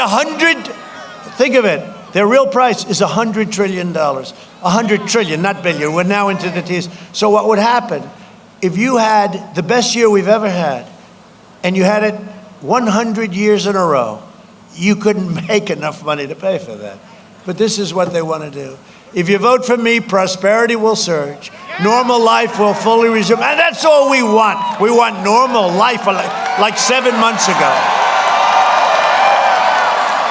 Speaker 1: think of it. Their real price is $100 trillion. 100 trillion, not billion. We're now into the T's. So what would happen if you had the best year we've ever had and you had it 100 years in a row? You couldn't make enough money to pay for that. But this is what they want to do. If you vote for me, prosperity will surge. Normal life will fully resume. And that's all we want. We want normal life like 7 months ago.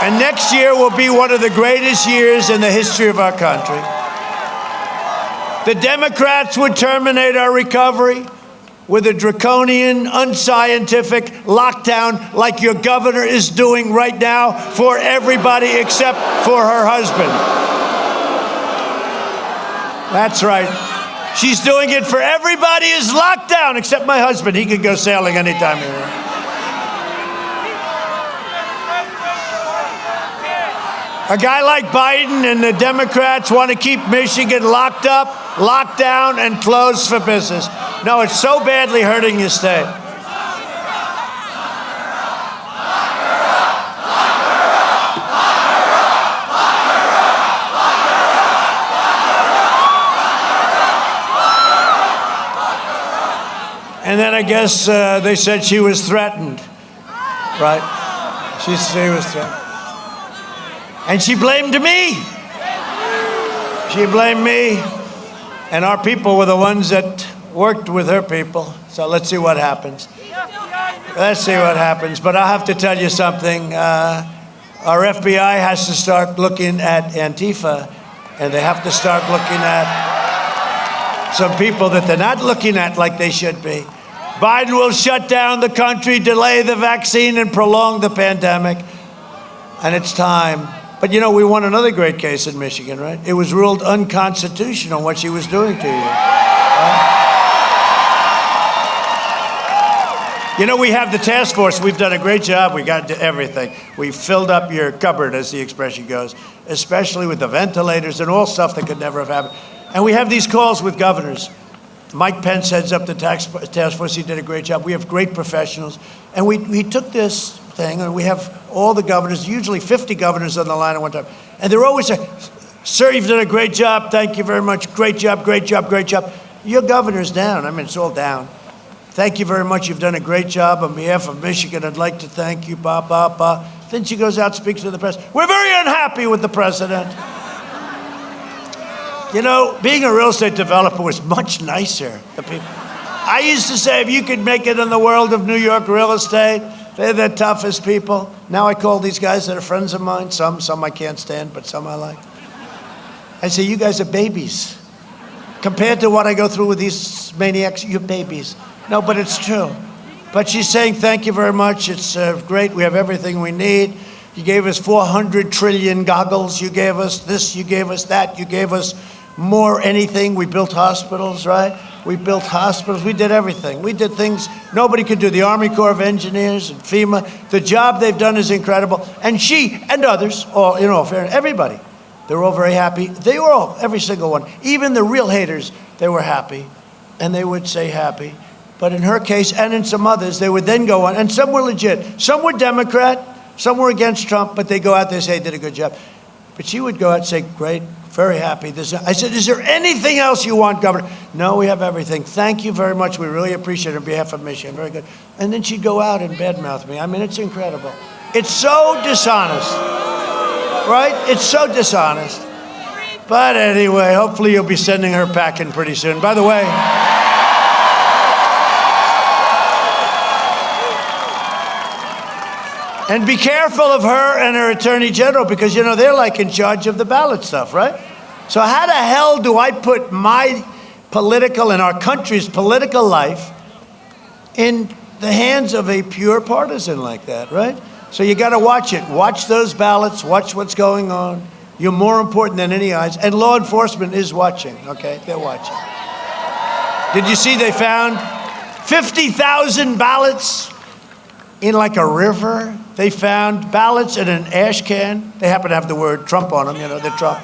Speaker 1: And next year will be one of the greatest years in the history of our country. The Democrats would terminate our recovery with a draconian, unscientific lockdown like your governor is doing right now for everybody except for her husband. That's right. She's doing it for everybody is locked down except my husband. He could go sailing anytime he wants. A guy like Biden and the Democrats want to keep Michigan locked up, locked down, and closed for business. No, it's so badly hurting your state. And then I guess they said she was threatened, right? She was threatened. And she blamed me. She blamed me. And our people were the ones that worked with her people. So let's see what happens. Let's see what happens. But I have to tell you something. Our FBI has to start looking at Antifa. And they have to start looking at some people that they're not looking at like they should be. Biden will shut down the country, delay the vaccine, and prolong the pandemic. And it's time. But you know, we won another great case in Michigan, right? It was ruled unconstitutional what she was doing to you. Right? You know, we have the task force. We've done a great job. We got to everything. We filled up your cupboard, as the expression goes, especially with the ventilators and all stuff that could never have happened. And we have these calls with governors. Mike Pence heads up the task force. He did a great job. We have great professionals. And we took this thing, and we have all the governors, usually 50 governors on the line at one time. And they're always saying, sir, you've done a great job. Thank you very much. Great job, great job, great job. Your governor's down. I mean, it's all down. Thank you very much. You've done a great job. On behalf of Michigan, I'd like to thank you, blah, blah, blah. Then she goes out, speaks to the press. We're very unhappy with the president. You know, being a real estate developer was much nicer. I used to say, if you could make it in the world of New York real estate, they're the toughest people. Now I call these guys that are friends of mine. Some I can't stand, but some I like. I say, you guys are babies. Compared to what I go through with these maniacs, you're babies. No, but it's true. But she's saying, thank you very much. It's great. We have everything we need. You gave us 400 trillion goggles. You gave us this. You gave us that. You gave us more anything. We built hospitals, right? We built hospitals. We did everything. We did things nobody could do. The Army Corps of Engineers and FEMA. The job they've done is incredible. And she and others, all, you know, everybody, they're all very happy. They were all, every single one. Even the real haters, they were happy. And they would say happy. But in her case, and in some others, they would then go on. And some were legit. Some were Democrat. Some were against Trump. But they go out, they say, did a good job. But she would go out and say, great, very happy. I said, is there anything else you want, Governor? No, we have everything. Thank you very much. We really appreciate it on behalf of Michigan. Very good. And then she'd go out and badmouth me. I mean, it's incredible. It's so dishonest, right? It's so dishonest. But anyway, hopefully you'll be sending her packing pretty soon. By the way, And be careful of her and her attorney general because, you know, they're like in charge of the ballot stuff, right? So how the hell do I put my political and our country's political life in the hands of a pure partisan like that, right? So you got to watch it. Watch those ballots. Watch what's going on. You're more important than any eyes. And law enforcement is watching, okay? They're watching. Did you see they found 50,000 ballots in like a river? They found ballots in an ash can. They happen to have the word Trump on them, you know, they're Trump.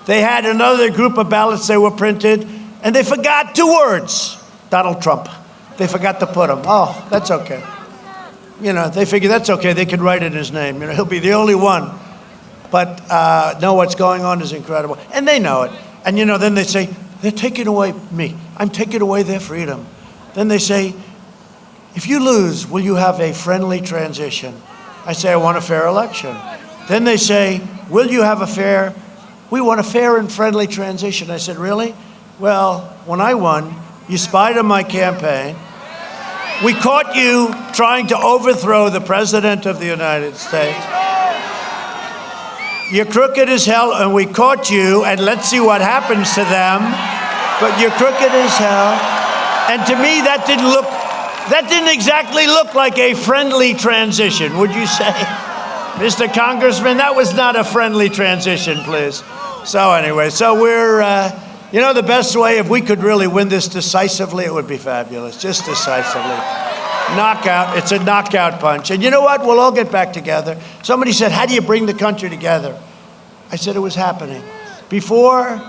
Speaker 1: They had another group of ballots they were printed, and they forgot 2 words. Donald Trump. They forgot to put them. Oh, that's okay. You know, they figure that's okay. They can write in his name. You know, he'll be the only one. But no, what's going on is incredible. And they know it. And, you know, then they say, they're taking away me. I'm taking away their freedom. Then they say, if you lose, will you have a friendly transition? I say, I want a fair election. Then they say, will you have we want a fair and friendly transition. I said, really? Well, when I won, you spied on my campaign. We caught you trying to overthrow the President of the United States. You're crooked as hell, and we caught you, and let's see what happens to them. But you're crooked as hell. And to me, that didn't exactly look like a friendly transition, would you say? Mr. Congressman, that was not a friendly transition, please. So anyway, we're, you know, the best way, if we could really win this decisively, it would be fabulous, just decisively. Knockout, it's a knockout punch. And you know what? We'll all get back together. Somebody said, how do you bring the country together? I said it was happening. Before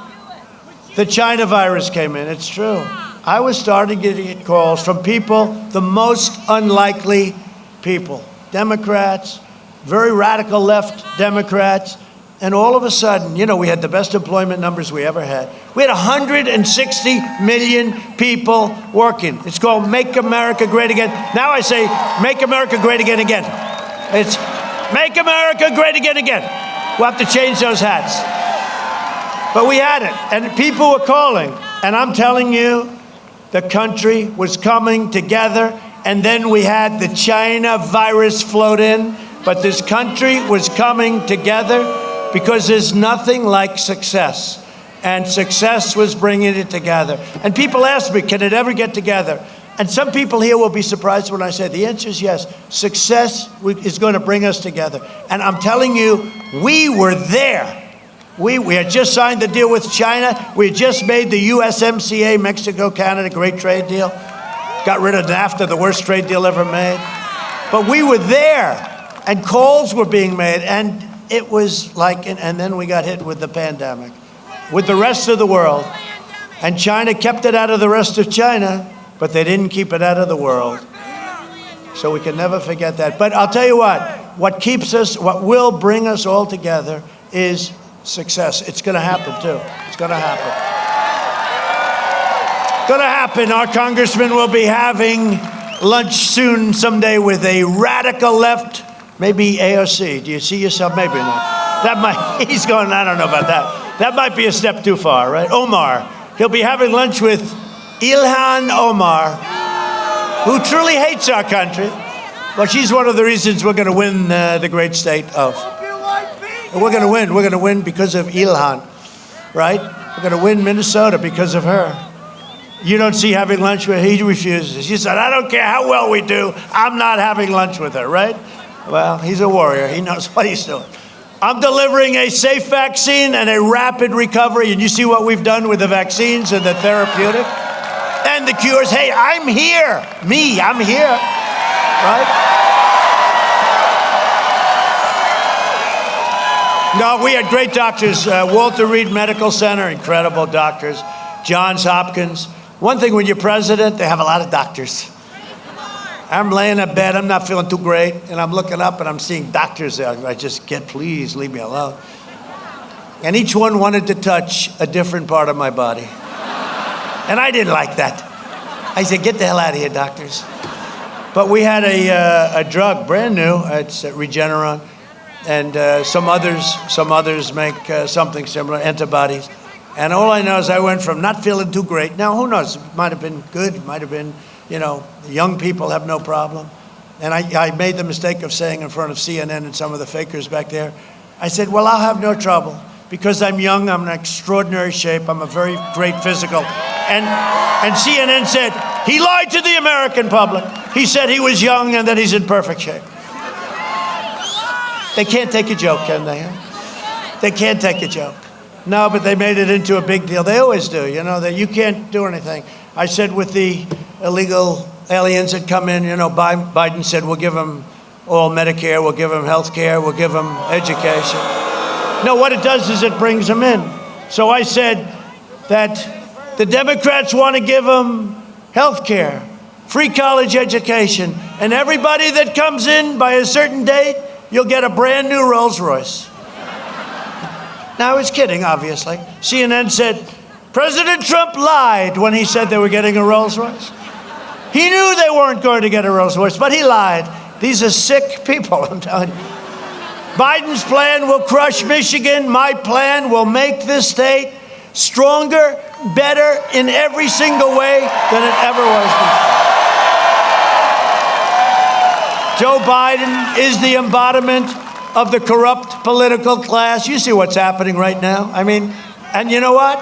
Speaker 1: the China virus came in, it's true. I was starting to get calls from people, the most unlikely people, Democrats, very radical left Democrats, and all of a sudden, you know, we had the best employment numbers we ever had. We had 160 million people working. It's called Make America Great Again. Now I say, Make America Great Again again. It's Make America Great Again again. We'll have to change those hats. But we had it, and people were calling, and I'm telling you, the country was coming together, and then we had the China virus float in, but this country was coming together because there's nothing like success. And success was bringing it together. And people ask me, can it ever get together? And some people here will be surprised when I say the answer is yes. Success is going to bring us together. And I'm telling you, we were there. We had just signed the deal with China. We had just made the USMCA, Mexico, Canada, great trade deal. Got rid of NAFTA, the worst trade deal ever made. But we were there, and calls were being made, and it was like, and then we got hit with the pandemic, with the rest of the world. And China kept it out of the rest of China, but they didn't keep it out of the world. So we can never forget that. But I'll tell you what keeps us, what will bring us all together is success. It's going to happen, too. It's going to happen. Going to happen. Our congressman will be having lunch soon someday with a radical left, maybe AOC. Do you see yourself? Maybe not. That might, he's going, I don't know about that. That might be a step too far, right? Omar. He'll be having lunch with Ilhan Omar, who truly hates our country. But she's one of the reasons we're going to win the great state of. We're going to win. We're going to win because of Ilhan, right? We're going to win Minnesota because of her. You don't see having lunch with her. He refuses. He said, I don't care how well we do. I'm not having lunch with her, right? Well, he's a warrior. He knows what he's doing. I'm delivering a safe vaccine and a rapid recovery. And you see what we've done with the vaccines and the therapeutic and the cures. Hey, I'm here. I'm here, right? No, we had great doctors. Walter Reed Medical Center, incredible doctors. Johns Hopkins. One thing, when you're president, they have a lot of doctors. I'm laying in bed, I'm not feeling too great, and I'm looking up and I'm seeing doctors there. I just get, please leave me alone. And each one wanted to touch a different part of my body. And I didn't like that. I said, get the hell out of here, doctors. But we had a drug, brand new, it's Regeneron, and some others make something similar, antibodies. And all I know is I went from not feeling too great. Now, who knows? It might have been good. It might have been, young people have no problem. And I made the mistake of saying in front of CNN and some of the fakers back there, I said, well, I'll have no trouble because I'm young, I'm in extraordinary shape, I'm a very great physical. And CNN said, he lied to the American public. He said he was young and that he's in perfect shape. They can't take a joke, can they? They can't take a joke. No, but they made it into a big deal. They always do, you know, that you can't do anything. I said with the illegal aliens that come in, you know, Biden said we'll give them all Medicare, we'll give them health care, we'll give them education. No, what it does is it brings them in. So I said that the Democrats want to give them health care, free college education, and everybody that comes in by a certain date, you'll get a brand new Rolls Royce. Now, I was kidding, obviously. CNN said, President Trump lied when he said they were getting a Rolls Royce. He knew they weren't going to get a Rolls Royce, but he lied. These are sick people, I'm telling you. Biden's plan will crush Michigan. My plan will make this state stronger, better in every single way than it ever was before. Joe Biden is the embodiment of the corrupt political class. You see what's happening right now. I mean, and you know what?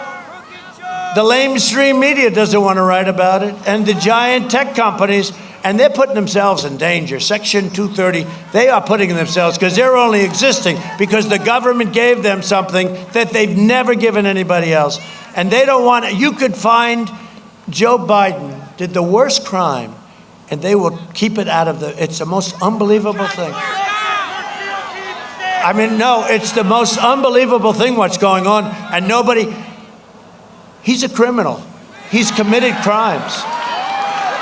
Speaker 1: The lamestream media doesn't want to write about it, and the giant tech companies, and they're putting themselves in danger. Section 230, they are putting themselves, because they're only existing because the government gave them something that they've never given anybody else. And they don't want it. You could find Joe Biden did the worst crime, and they will keep it out of the, it's the most unbelievable thing. I mean, no, it's the most unbelievable thing what's going on, and nobody, he's a criminal. He's committed crimes.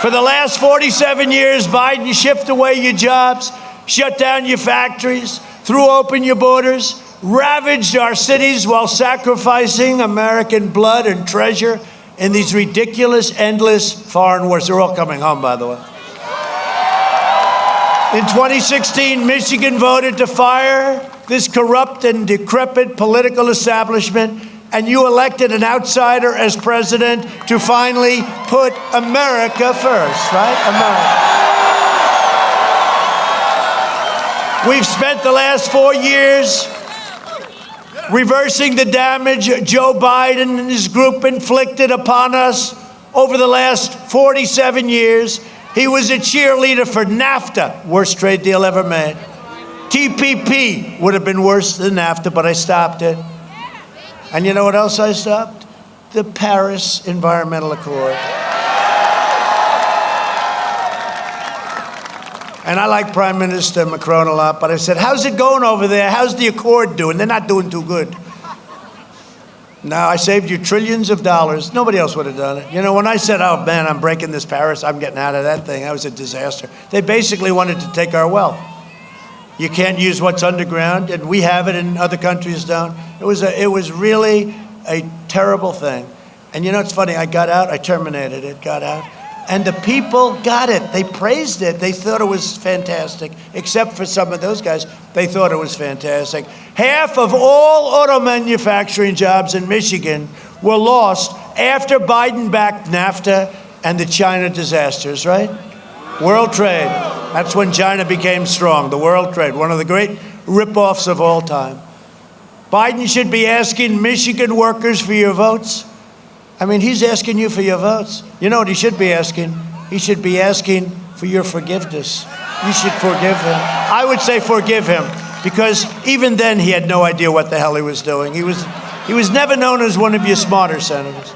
Speaker 1: For the last 47 years, Biden shipped away your jobs, shut down your factories, threw open your borders, ravaged our cities while sacrificing American blood and treasure in these ridiculous, endless foreign wars. They're all coming home, by the way. In 2016, Michigan voted to fire this corrupt and decrepit political establishment, and you elected an outsider as president to finally put America first, right? America. We've spent the last 4 years reversing the damage Joe Biden and his group inflicted upon us over the last 47 years. He was a cheerleader for NAFTA, worst trade deal ever made. TPP would have been worse than NAFTA, but I stopped it. And you know what else I stopped? The Paris Environmental Accord. And I like Prime Minister Macron a lot, but I said, how's it going over there? How's the Accord doing? They're not doing too good. Now, I saved you trillions of dollars. Nobody else would have done it. You know, when I said, oh, man, I'm breaking this Paris, I'm getting out of that thing, that was a disaster. They basically wanted to take our wealth. You can't use what's underground, and we have it and other countries don't. It was really a terrible thing. And you know, it's funny, I got out, I terminated it, got out. And the people got it. They praised it. They thought it was fantastic, except for some of those guys. They thought it was fantastic. Half of all auto manufacturing jobs in Michigan were lost after Biden backed NAFTA and the China disasters, right? World trade. That's when China became strong, the world trade, one of the great rip-offs of all time. Biden should be asking Michigan workers for your votes. I mean, he's asking you for your votes. You know what he should be asking? He should be asking for your forgiveness. You should forgive him. I would say forgive him, because even then he had no idea what the hell he was doing. He was never known as one of your smarter senators.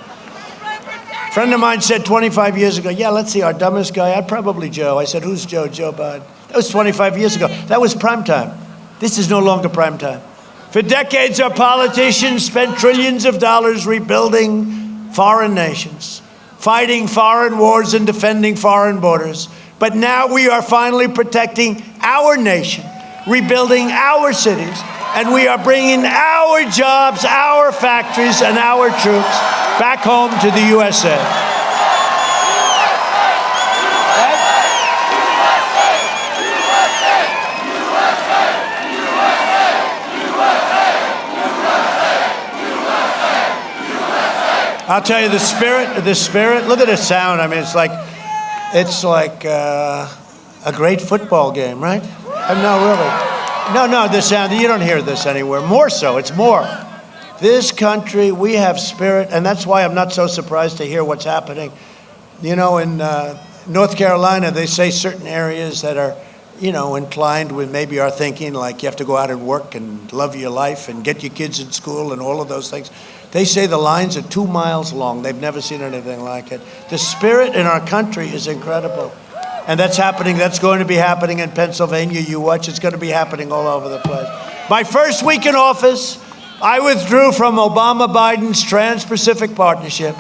Speaker 1: A friend of mine said 25 years ago, yeah, let's see, our dumbest guy, I'd probably Joe. I said, who's Joe? Joe Biden. That was 25 years ago. That was prime time. This is no longer prime time. For decades, our politicians spent trillions of dollars rebuilding foreign nations, fighting foreign wars and defending foreign borders. But now we are finally protecting our nation, rebuilding our cities, and we are bringing our jobs, our factories, and our troops back home to the USA. I'll tell you, the spirit, look at the sound. I mean, it's like a great football game, right? No, really. No, the sound, you don't hear this anywhere. More so, it's more. This country, we have spirit, and that's why I'm not so surprised to hear what's happening. You know, in North Carolina, they say certain areas that are, you know, inclined with maybe our thinking, like you have to go out and work and love your life and get your kids in school and all of those things. They say the lines are 2 miles long. They've never seen anything like it. The spirit in our country is incredible. And that's happening. That's going to be happening in Pennsylvania. You watch, it's going to be happening all over the place. My first week in office, I withdrew from Obama-Biden's Trans-Pacific Partnership,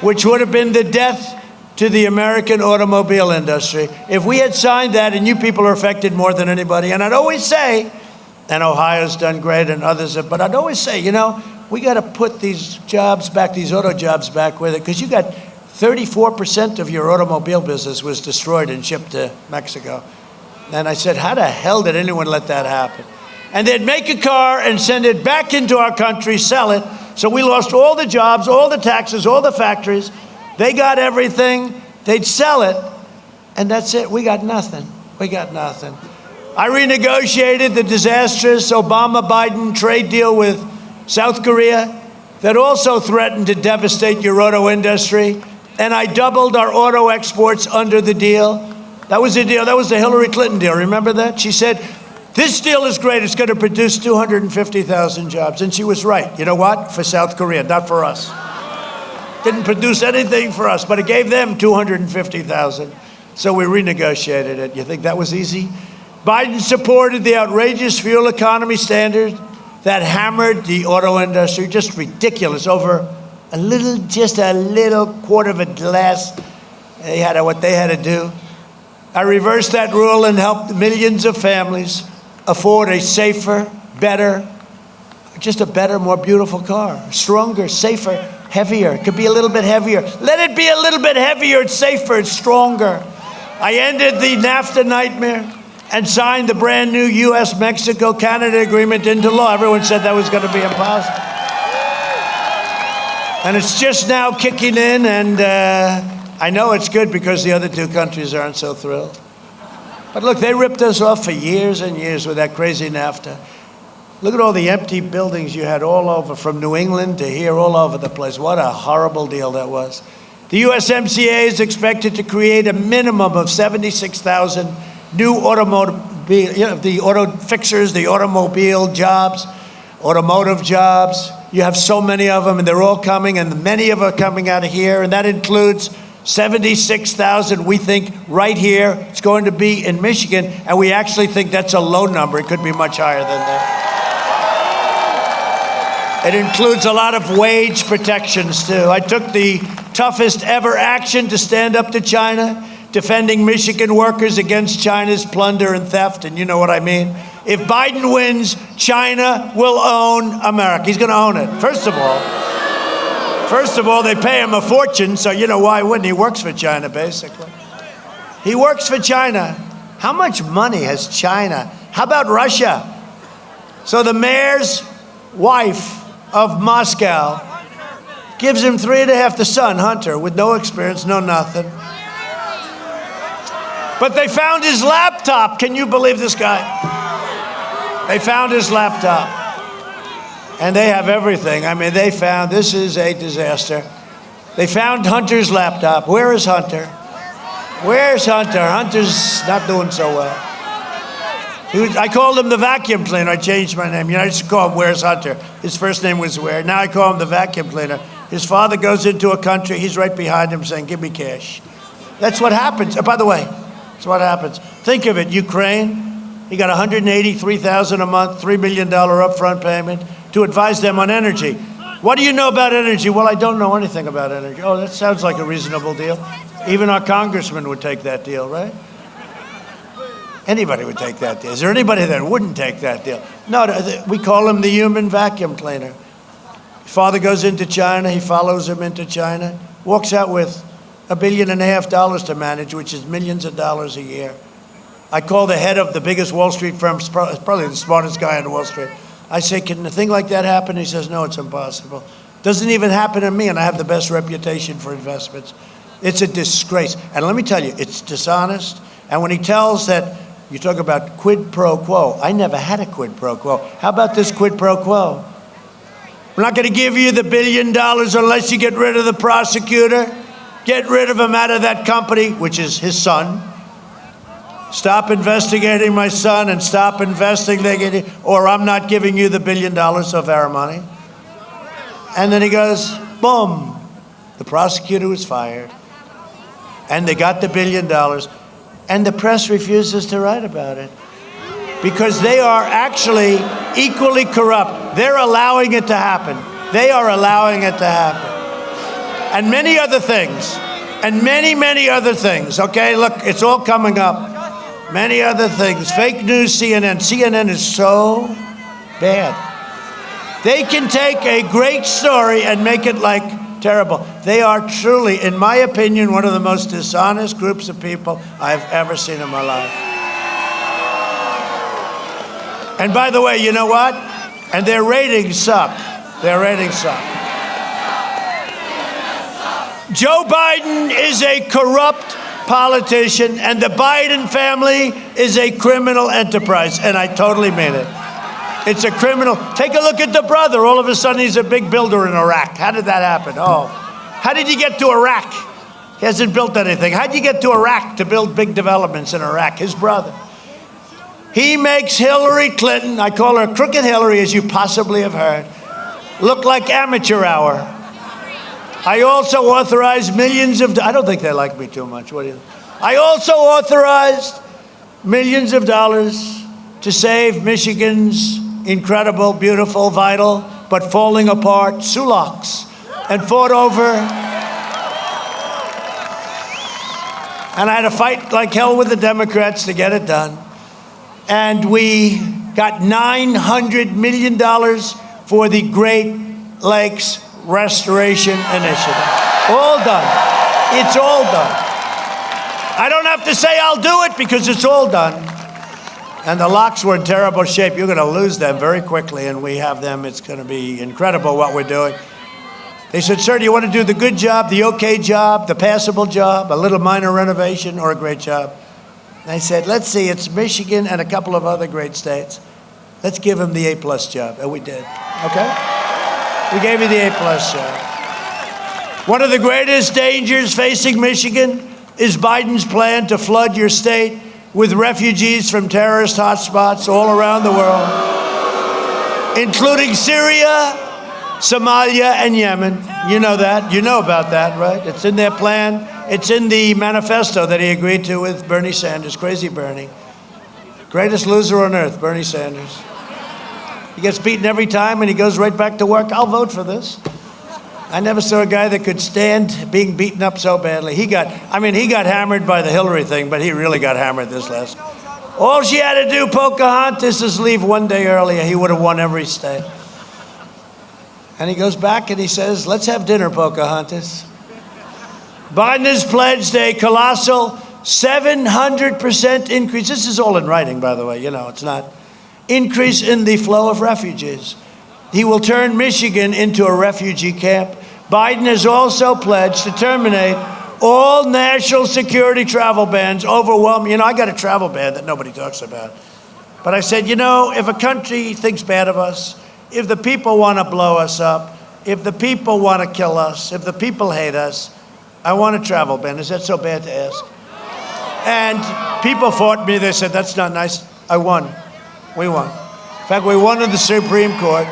Speaker 1: which would have been the death to the American automobile industry. If we had signed that, and you people are affected more than anybody, and I'd always say, and Ohio's done great and others have, but I'd always say, you know, we got to put these jobs back, these auto jobs back with it, because you got 34% of your automobile business was destroyed and shipped to Mexico. And I said, how the hell did anyone let that happen? And they'd make a car and send it back into our country, sell it. So we lost all the jobs, all the taxes, all the factories. They got everything. They'd sell it. And that's it. We got nothing. We got nothing. I renegotiated the disastrous Obama-Biden trade deal with South Korea that also threatened to devastate your auto industry. And I doubled our auto exports under the deal. That was the deal. That was the Hillary Clinton deal. Remember that? She said, this deal is great. It's going to produce 250,000 jobs. And she was right. You know what? For South Korea, not for us. Didn't produce anything for us, but it gave them 250,000. So we renegotiated it. You think that was easy? Biden supported the outrageous fuel economy standard that hammered the auto industry. Just ridiculous. Over just a little quarter of a glass. They had what they had to do. I reversed that rule and helped millions of families afford a safer, better, just a better, more beautiful car. Stronger, safer, heavier. It could be a little bit heavier. Let it be a little bit heavier. It's safer. It's stronger. I ended the NAFTA nightmare and signed the brand new U.S.-Mexico-Canada agreement into law. Everyone said that was going to be impossible. And it's just now kicking in, and I know it's good because the other two countries aren't so thrilled. But look, they ripped us off for years and years with that crazy NAFTA. Look at all the empty buildings you had all over, from New England to here, all over the place. What a horrible deal that was. The USMCA is expected to create a minimum of 76,000 new the auto fixers, the automobile jobs, automotive jobs. You have so many of them, and they're all coming, and many of them are coming out of here, and that includes 76,000, we think, right here. It's going to be in Michigan, and we actually think that's a low number. It could be much higher than that. It includes a lot of wage protections, too. I took the toughest ever action to stand up to China, defending Michigan workers against China's plunder and theft, and you know what I mean. If Biden wins, China will own America. He's going to own it. First of all, they pay him a fortune, so you know why wouldn't he? Works for China, basically. He works for China. How much money has China? How about Russia? So the mayor's wife of Moscow gives him 3.5, the son, Hunter, with no experience, no nothing. But they found his laptop. Can you believe this guy? They found his laptop. And they have everything. I mean, this is a disaster. They found Hunter's laptop. Where is Hunter? Where's Hunter? Hunter's not doing so well. I called him the vacuum cleaner. I changed my name. You know, I used to call him Where's Hunter. His first name was Where. Now I call him the vacuum cleaner. His father goes into a country. He's right behind him saying, give me cash. That's what happens. Oh, by the way, that's what happens. Think of it. Ukraine, he got $183,000 a month, $3 million upfront payment to advise them on energy. What do you know about energy? Well, I don't know anything about energy. Oh, that sounds like a reasonable deal. Even our congressman would take that deal, right? Anybody would take that deal. Is there anybody that wouldn't take that deal? No, we call him the human vacuum cleaner. His father goes into China. He follows him into China, walks out with $1.5 billion to manage, which is millions of dollars a year. I call the head of the biggest Wall Street firm, probably the smartest guy on Wall Street. I say, can a thing like that happen? He says, no, it's impossible. Doesn't even happen to me, and I have the best reputation for investments. It's a disgrace. And let me tell you, it's dishonest. And when he tells that, you talk about quid pro quo. I never had a quid pro quo. How about this quid pro quo? We're not going to give you the $1 billion unless you get rid of the prosecutor. Get rid of him out of that company, which is his son. Stop investigating my son and stop investigating, or I'm not giving you the $1 billion of our money. And then he goes, boom, the prosecutor was fired. And they got the $1 billion. And the press refuses to write about it because they are actually equally corrupt. They're allowing it to happen. They are allowing it to happen. And many other things. And many, many other things. Okay, look, it's all coming up. Many other things. Fake news, CNN. CNN is so bad. They can take a great story and make it like terrible. They are truly, in my opinion, one of the most dishonest groups of people I've ever seen in my life. And by the way, you know what? And their ratings suck. Their ratings suck. Joe Biden is a corrupt politician, and the Biden family is a criminal enterprise, and I totally mean it. It's a criminal. Take a look at the brother. All of a sudden, he's a big builder in Iraq. How did that happen? Oh, how did you get to Iraq? He hasn't built anything. How did you get to Iraq to build big developments in Iraq? His brother. He makes Hillary Clinton, I call her Crooked Hillary, as you possibly have heard, look like amateur hour. I also authorized millions of, I don't think they like me too much. What do you? I also authorized millions of dollars to save Michigan's incredible, beautiful, vital, but falling apart Sulaks, and fought over. And I had to fight like hell with the Democrats to get it done. And we got $900 million for the Great Lakes Restoration Initiative. All done. It's all done. I don't have to say I'll do it because it's all done. And the locks were in terrible shape. You're going to lose them very quickly, and we have them. It's going to be incredible what we're doing. They said, sir, do you want to do the good job, the okay job, the passable job, a little minor renovation, or a great job? And I said, let's see, it's Michigan and a couple of other great states. Let's give them the A-plus job. And we did. Okay? We gave you the A-plus job. One of the greatest dangers facing Michigan is Biden's plan to flood your state with refugees from terrorist hotspots all around the world, including Syria, Somalia, and Yemen. You know that. You know about that, right? It's in their plan. It's in the manifesto that he agreed to with Bernie Sanders. Crazy Bernie. Greatest loser on earth, Bernie Sanders. He gets beaten every time and he goes right back to work. I'll vote for this. I never saw a guy that could stand being beaten up so badly. He got hammered by the Hillary thing, but he really got hammered this last. All she had to do, Pocahontas, is leave one day earlier. He would have won every state. And he goes back and he says, let's have dinner, Pocahontas. Biden has pledged a colossal 700% increase. This is all in writing, by the way. You know, it's not. Increase in the flow of refugees. He will turn Michigan into a refugee camp. Biden has also pledged to terminate all national security travel bans. Overwhelming. You know, I got a travel ban that nobody talks about. But I said, you know, if a country thinks bad of us, if the people want to blow us up, if the people want to kill us, if the people hate us, I want a travel ban. Is that so bad to ask? And people fought me. They said, that's not nice. I won. We won. In fact, we won in the Supreme Court.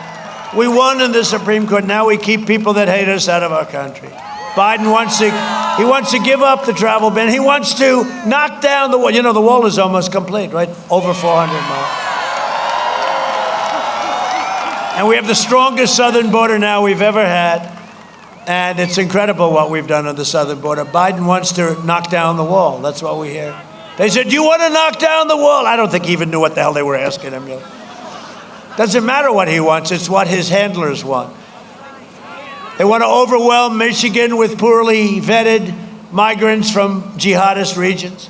Speaker 1: We won in the Supreme Court. Now we keep people that hate us out of our country. Biden wants to give up the travel ban. He wants to knock down the wall. You know, the wall is almost complete, right? Over 400 miles. And we have the strongest southern border now we've ever had. And it's incredible what we've done on the southern border. Biden wants to knock down the wall. That's what we hear. They said, do you want to knock down the wall? I don't think he even knew what the hell they were asking him. Doesn't matter what he wants. It's what his handlers want. They want to overwhelm Michigan with poorly vetted migrants from jihadist regions.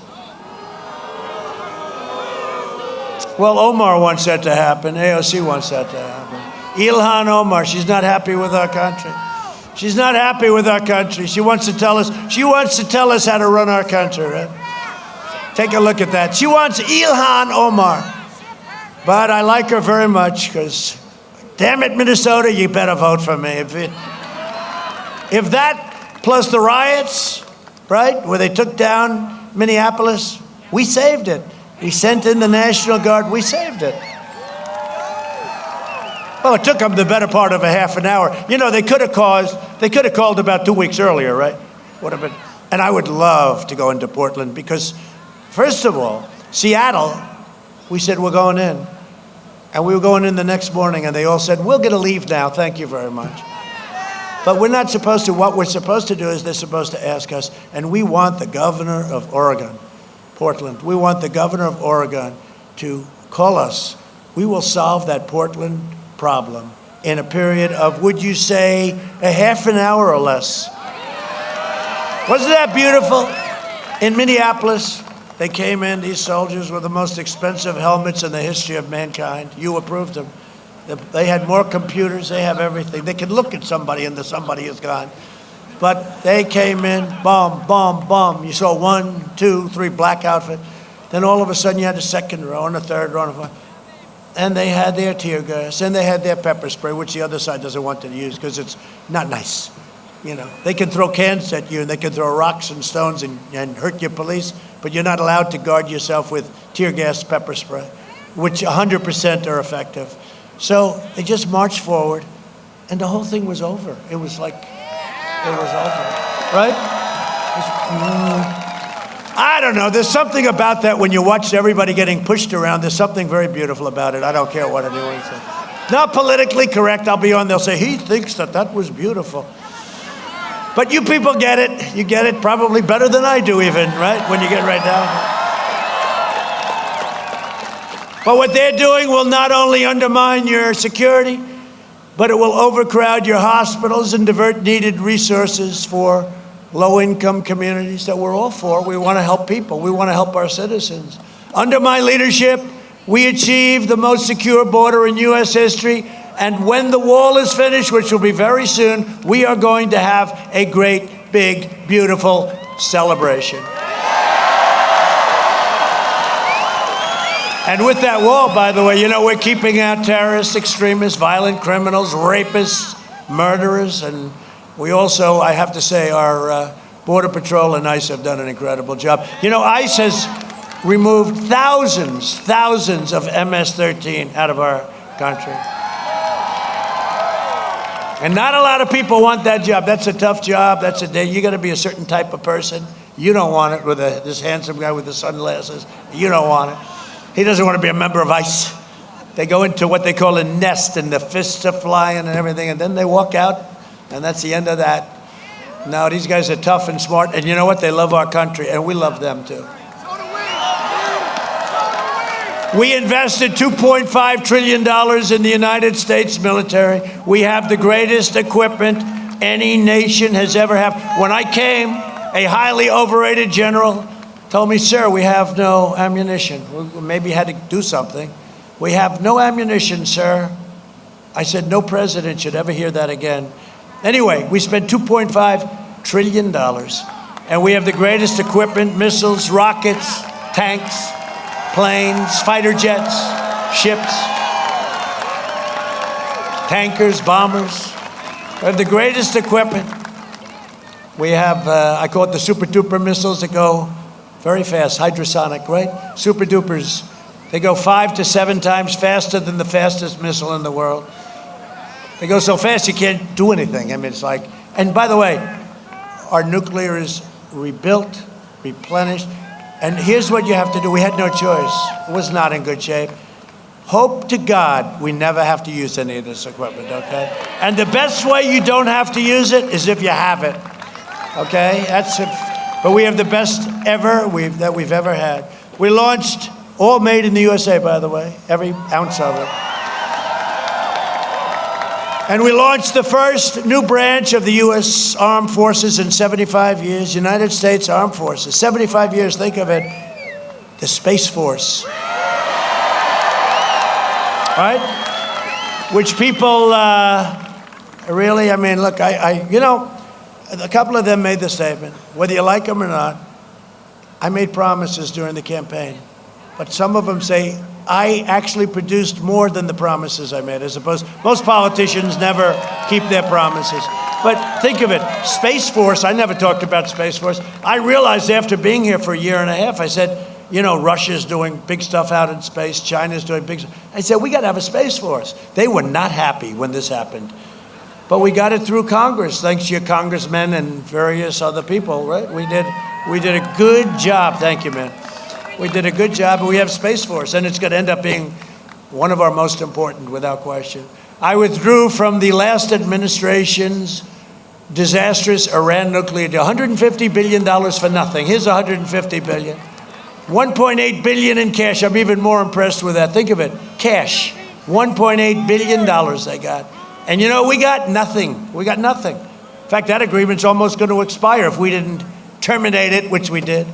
Speaker 1: Well, Omar wants that to happen. AOC wants that to happen. Ilhan Omar, she's not happy with our country. She's not happy with our country. She wants to tell us how to run our country, right? Take a look at that. She wants Ilhan Omar. But I like her very much because, damn it, Minnesota, you better vote for me. If that plus the riots, right, where they took down Minneapolis, we saved it. We sent in the National Guard. We saved it. Well, it took them the better part of a half an hour. You know, they could have called about 2 weeks earlier, right? Would have been. And I would love to go into Portland because, first of all, Seattle, we said we're going in. And we were going in the next morning, and they all said, we're going to leave now. Thank you very much. But we're not supposed to. What we're supposed to do is they're supposed to ask us, and we want the governor of Oregon, Portland, we want the governor of Oregon to call us. We will solve that Portland problem in a period of, would you say, a half an hour or less. Wasn't that beautiful? In Minneapolis, they came in, these soldiers with the most expensive helmets in the history of mankind. You approved them. They had more computers, they have everything. They could look at somebody and the somebody is gone. But they came in, bomb, bomb, bomb. You saw 1, 2, 3 black outfit. Then all of a sudden you had a second row and a third row. And they had their tear gas and they had their pepper spray, which the other side doesn't want to use because it's not nice. You know, they can throw cans at you and they can throw rocks and stones and hurt your police, but you're not allowed to guard yourself with tear gas, pepper spray, which 100% are effective. So they just marched forward and the whole thing was over. It was like, it was over, right? I don't know, there's something about that when you watch everybody getting pushed around, there's something very beautiful about it. I don't care what anyone says. Not politically correct, I'll be on, they'll say, he thinks that was beautiful. But you people get it. You get it probably better than I do even, right? When you get right down. But what they're doing will not only undermine your security, but it will overcrowd your hospitals and divert needed resources for low-income communities that we're all for. We want to help people. We want to help our citizens. Under my leadership, we achieved the most secure border in U.S. history. And when the wall is finished, which will be very soon, we are going to have a great, big, beautiful celebration. And with that wall, by the way, you know, we're keeping out terrorists, extremists, violent criminals, rapists, murderers. And we also, I have to say, our Border Patrol and ICE have done an incredible job. You know, ICE has removed thousands of MS-13 out of our country. And not a lot of people want that job. That's a tough job. That's a day. You got to be a certain type of person. You don't want it with this handsome guy with the sunglasses. You don't want it. He doesn't want to be a member of ICE. They go into what they call a nest, and the fists are flying and everything, and then they walk out, and that's the end of that. No, these guys are tough and smart, and you know what? They love our country, and we love them too. We invested $2.5 trillion in the United States military. We have the greatest equipment any nation has ever had. When I came, a highly overrated general told me, sir, we have no ammunition. We maybe had to do something. We have no ammunition, sir. I said, no president should ever hear that again. Anyway, we spent $2.5 trillion. And we have the greatest equipment, missiles, rockets, tanks, planes, fighter jets, ships, tankers, bombers. We have the greatest equipment. We have, I call it the super duper missiles that go very fast, hydrosonic, right? Super dupers. They go 5 to 7 times faster than the fastest missile in the world. They go so fast you can't do anything. I mean, it's like, and by the way, our nuclear is rebuilt, replenished. And here's what you have to do. We had no choice. It was not in good shape. Hope to God we never have to use any of this equipment, okay? And the best way you don't have to use it is if you have it, okay? That's it. But we have the best ever that we've ever had. We launched, all made in the USA, by the way, every ounce of it. And we launched the first new branch of the U.S. Armed Forces in 75 years, United States Armed Forces. 75 years, think of it, the Space Force. Right? Which people really, I mean, look, you know, a couple of them made the statement, whether you like them or not, I made promises during the campaign, but some of them say I actually produced more than the promises I made, as opposed, most politicians never keep their promises. But think of it, Space Force, I never talked about Space Force. I realized after being here for a year and a half, I said, you know, Russia's doing big stuff out in space, China's doing big stuff. I said, we got to have a Space Force. They were not happy when this happened. But we got it through Congress, thanks to your congressmen and various other people, right? We did a good job. Thank you, man. We did a good job, and we have Space Force, and it's going to end up being one of our most important, without question. I withdrew from the last administration's disastrous Iran nuclear deal. $150 billion for nothing. Here's $150 billion. $1.8 billion in cash. I'm even more impressed with that. Think of it. Cash. $1.8 billion they got. And you know, we got nothing. We got nothing. In fact, that agreement's almost going to expire if we didn't terminate it, which we did.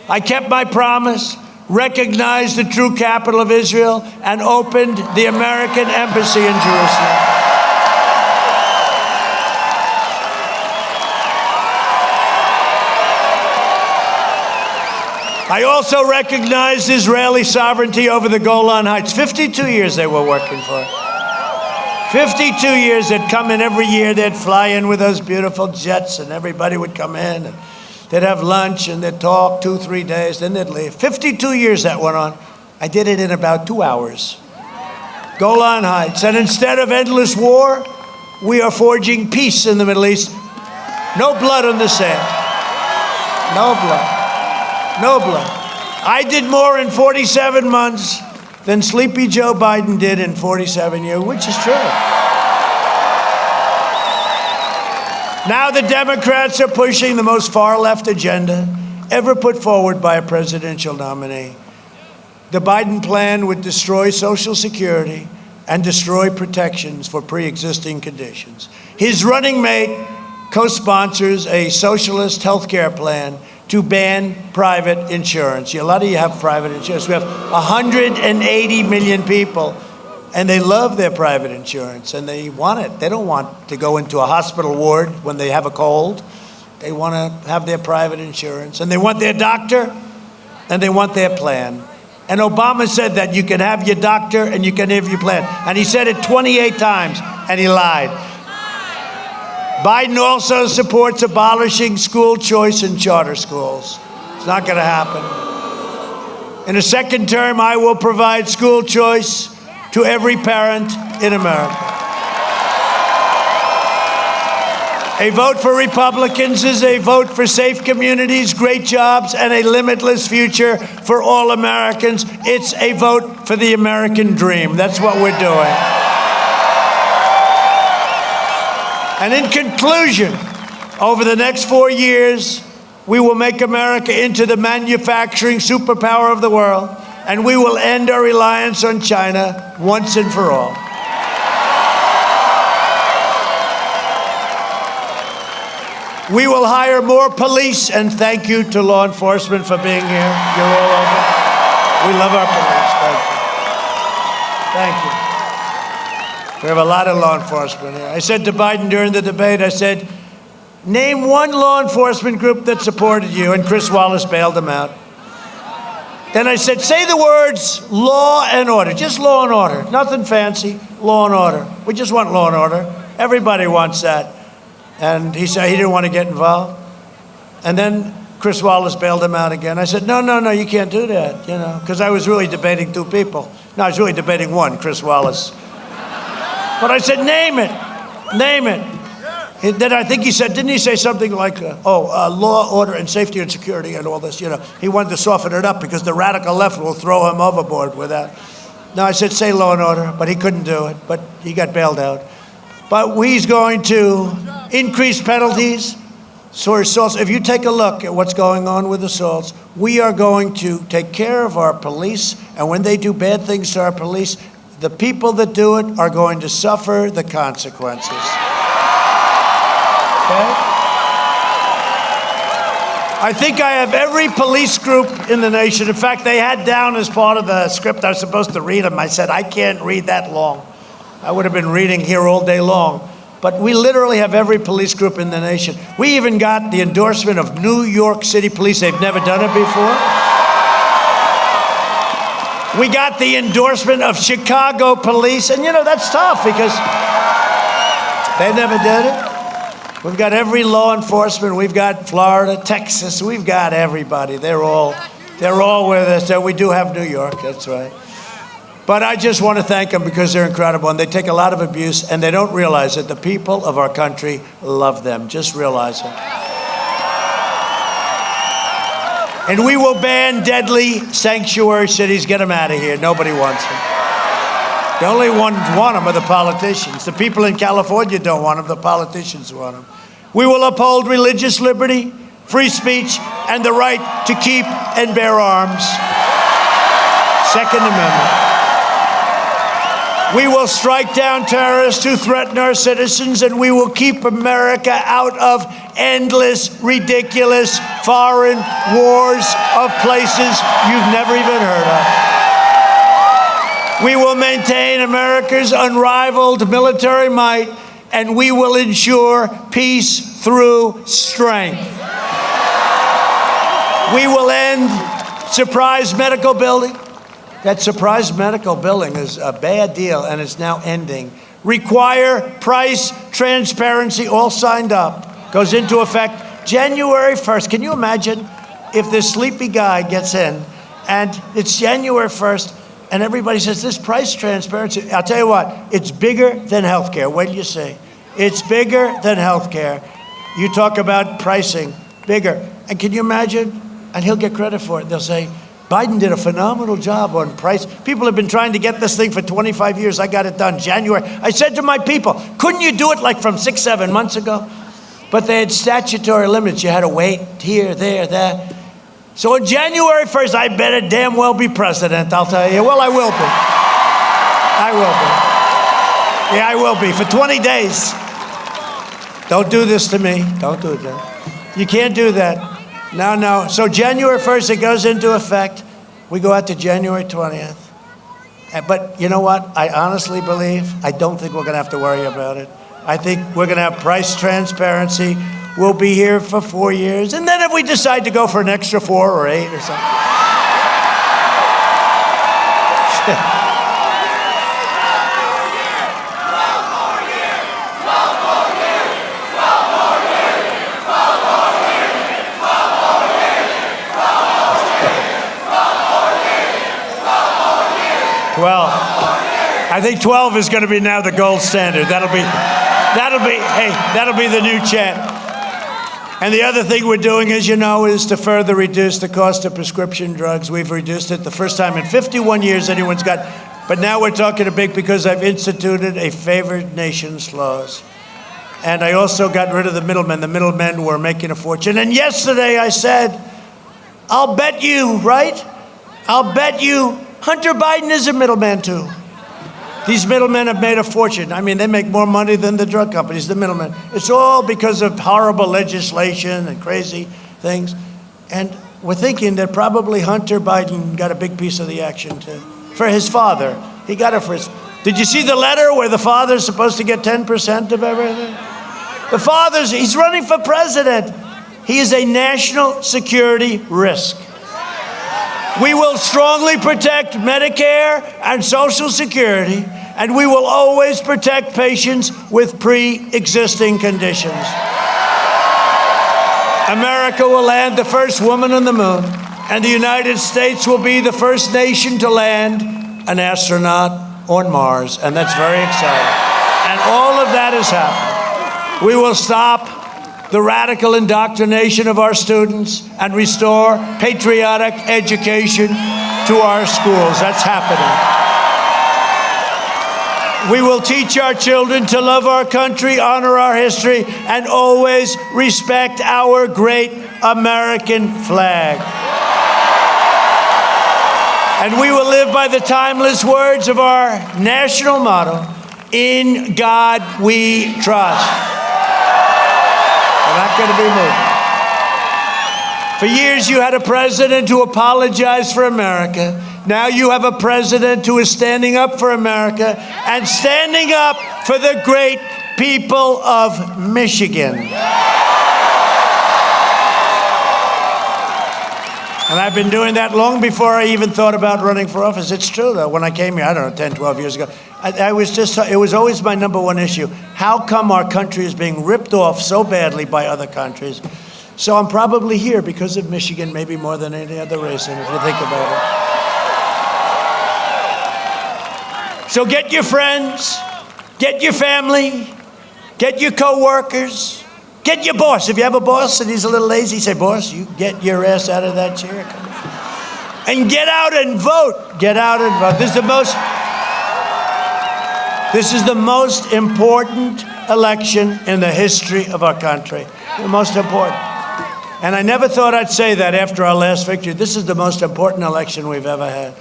Speaker 1: I kept my promise, recognized the true capital of Israel, and opened the American embassy in Jerusalem. I also recognized Israeli sovereignty over the Golan Heights. 52 years they were working for it. 52 years, they'd come in every year, they'd fly in with those beautiful jets, and everybody would come in, and they'd have lunch, and they'd talk 2-3 days, then they'd leave. 52 years that went on. I did it in about 2 hours. Golan Heights. And instead of endless war, we are forging peace in the Middle East. No blood on the sand. No blood. No blood. I did more in 47 months than Sleepy Joe Biden did in 47 years, which is true. Now the Democrats are pushing the most far-left agenda ever put forward by a presidential nominee. The Biden plan would destroy Social Security and destroy protections for pre-existing conditions. His running mate co-sponsors a socialist health care plan to ban private insurance. A lot of you have private insurance. We have 180 million people, and they love their private insurance, and they want it. They don't want to go into a hospital ward when they have a cold. They want to have their private insurance, and they want their doctor, and they want their plan. And Obama said that you can have your doctor and you can have your plan. And he said it 28 times, and he lied. Biden also supports abolishing school choice in charter schools. It's not going to happen. In a second term, I will provide school choice to every parent in America. A vote for Republicans is a vote for safe communities, great jobs, and a limitless future for all Americans. It's a vote for the American dream. That's what we're doing. And in conclusion, over the next 4 years, we will make America into the manufacturing superpower of the world, and we will end our reliance on China once and for all. We will hire more police, and thank you to law enforcement for being here. You're all over. We love our police. Thank you. We have a lot of law enforcement here. I said to Biden during the debate, I said, name one law enforcement group that supported you, and Chris Wallace bailed him out. Then I said, say the words law and order, just law and order, nothing fancy, law and order. We just want law and order. Everybody wants that. And he said he didn't want to get involved. And then Chris Wallace bailed him out again. I said, no, you can't do that, you know, because I was really debating two people. No, I was really debating one, Chris Wallace. But I said, name it. Then I think he said, didn't he say something like, law, order, and safety and security and all this, you know. He wanted to soften it up because the radical left will throw him overboard with that. No, I said, say law and order, but he couldn't do it, but he got bailed out. But he's going to increase penalties for assaults. If you take a look at what's going on with assaults, we are going to take care of our police, and when they do bad things to our police, the people that do it are going to suffer the consequences. Okay? I think I have every police group in the nation. In fact, they had down as part of the script I was supposed to read them. I said, I can't read that long. I would have been reading here all day long. but we literally have every police group in the nation. We even got the endorsement of New York City Police. They've never done it before. We got the endorsement of Chicago Police, and that's tough because they never did it. We've got every law enforcement. We've got Florida, Texas. We've got everybody. They're all with us. So we do have New York. That's right. But I just want to thank them because they're incredible, and they take a lot of abuse, and they don't realize that the people of our country love them. Just realize it. And we will ban deadly sanctuary cities. Get them out of here. Nobody wants them. The only ones want them are the politicians. The people in California don't want them. The politicians want them. We will uphold religious liberty, free speech, and the right to keep and bear arms. Second Amendment. We will strike down terrorists who threaten our citizens, and we will keep America out of endless, ridiculous, foreign wars of places you've never even heard of. We will maintain America's unrivaled military might, and we will ensure peace through strength. We will end surprise medical billing. That surprise medical billing is a bad deal, and it's now ending. Require price transparency, all signed up. Goes into effect January 1st. Can you imagine if this sleepy guy gets in, and it's January 1st, and everybody says, this price transparency, I'll tell you what, it's bigger than healthcare. Wait till you see. It's bigger than healthcare. You talk about pricing, bigger. And can you imagine? And he'll get credit for it. They'll say, Biden did a phenomenal job on price. People have been trying to get this thing for 25 years. I got it done January. I said to my people, couldn't you do it like from 6-7 months ago? But they had statutory limits. You had to wait here, there, there. So on January 1st, I better damn well be president, I'll tell you. Well, I will be. I will be. Yeah, I will be. For 20 days. Don't do this to me. Don't do that. You can't do that. No. So January 1st, it goes into effect. We go out to January 20th. But you know what? I honestly believe, I don't think we're going to have to worry about it. I think we're going to have price transparency. We'll be here for 4 years. And then if we decide to go for an extra 4 or 8 or something. 12. I think 12 is going to be now the gold standard. That'll be the new chant. And the other thing we're doing, as you know, is to further reduce the cost of prescription drugs. We've reduced it the first time in 51 years anyone's got. But now we're talking a big because I've instituted a favored nations clause. And I also got rid of the middlemen. The middlemen were making a fortune. And yesterday I said, I'll bet you, right? I'll bet you Hunter Biden is a middleman too. These middlemen have made a fortune. I mean, they make more money than the drug companies, the middlemen. It's all because of horrible legislation and crazy things. And we're thinking that probably Hunter Biden got a big piece of the action too. For his father. He got it for his... Did you see the letter where the father's supposed to get 10% of everything? The father's... He's running for president. He is a national security risk. We will strongly protect Medicare and Social Security, and we will always protect patients with pre-existing conditions. America will land the first woman on the moon, and the United States will be the first nation to land an astronaut on Mars, and that's very exciting. And all of that is happening. We will stop the radical indoctrination of our students and restore patriotic education to our schools. That's happening. We will teach our children to love our country, honor our history, and always respect our great American flag. And we will live by the timeless words of our national motto, "In God we trust." We're not going to be moved. For years, you had a president who apologized for America. Now you have a president who is standing up for America and standing up for the great people of Michigan. And I've been doing that long before I even thought about running for office. It's true, though. When I came here, I don't know, 10, 12 years ago, it was always my number one issue. How come our country is being ripped off so badly by other countries? So I'm probably here because of Michigan, maybe more than any other reason, if you think about it. So get your friends, get your family, get your co-workers, get your boss. If you have a boss and he's a little lazy, say, boss, you get your ass out of that chair. Come on. And get out and vote. Get out and vote. This is the most important election in the history of our country. The most important. And I never thought I'd say that after our last victory. This is the most important election we've ever had.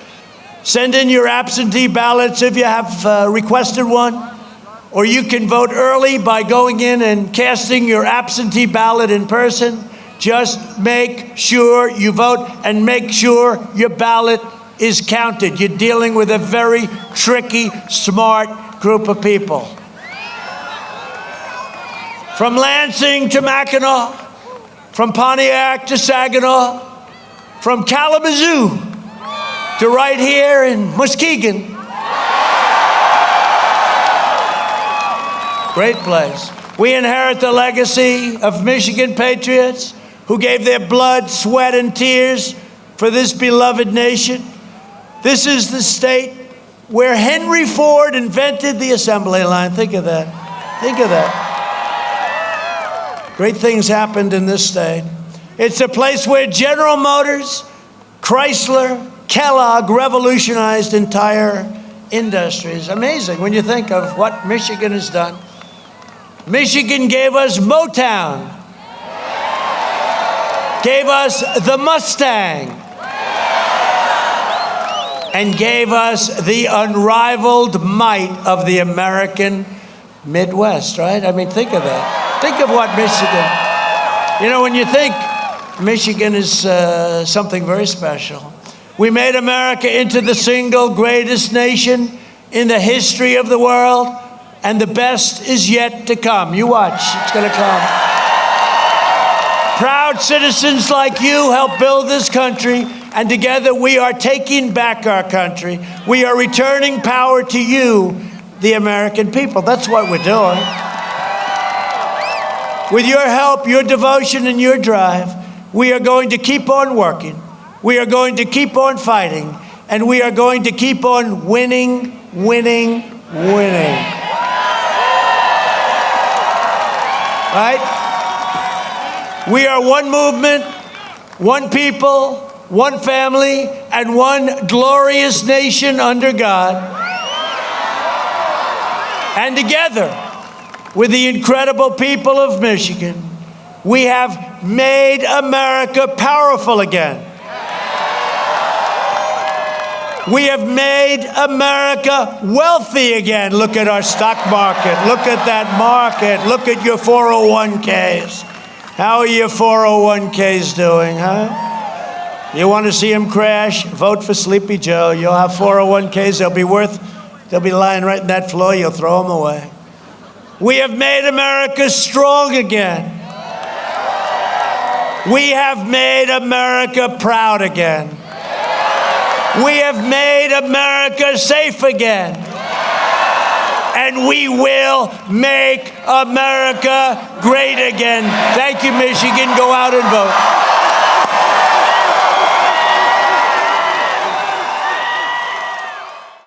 Speaker 1: Send in your absentee ballots if you have requested one. Or you can vote early by going in and casting your absentee ballot in person. Just make sure you vote and make sure your ballot is counted. You're dealing with a very tricky, smart group of people. From Lansing to Mackinac, from Pontiac to Saginaw, from Kalamazoo to right here in Muskegon. Great place. We inherit the legacy of Michigan patriots who gave their blood, sweat, and tears for this beloved nation. This is the state where Henry Ford invented the assembly line. Think of that. Think of that. Great things happened in this state. It's a place where General Motors, Chrysler, Kellogg revolutionized entire industries. Amazing when you think of what Michigan has done. Michigan gave us Motown, gave us the Mustang, and gave us the unrivaled might of the American Midwest, right? I mean, think of that. Think of what Michigan, when you think Michigan is something very special. We made America into the single greatest nation in the history of the world. And the best is yet to come. You watch, it's going to come. Proud citizens like you help build this country, and together we are taking back our country. We are returning power to you, the American people. That's what we're doing. With your help, your devotion, and your drive, we are going to keep on working. We are going to keep on fighting, and we are going to keep on winning, winning, winning. Right? We are one movement, one people, one family, and one glorious nation under God. And together, with the incredible people of Michigan, we have made America powerful again. We have made America wealthy again. Look at our stock market. Look at that market. Look at your 401ks. How are your 401ks doing, huh? You want to see them crash? Vote for Sleepy Joe. You'll have 401ks. They'll be lying right in that floor. You'll throw them away. We have made America strong again. We have made America proud again. We have made America safe again. And we will make America great again. Thank you, Michigan. Go out and vote.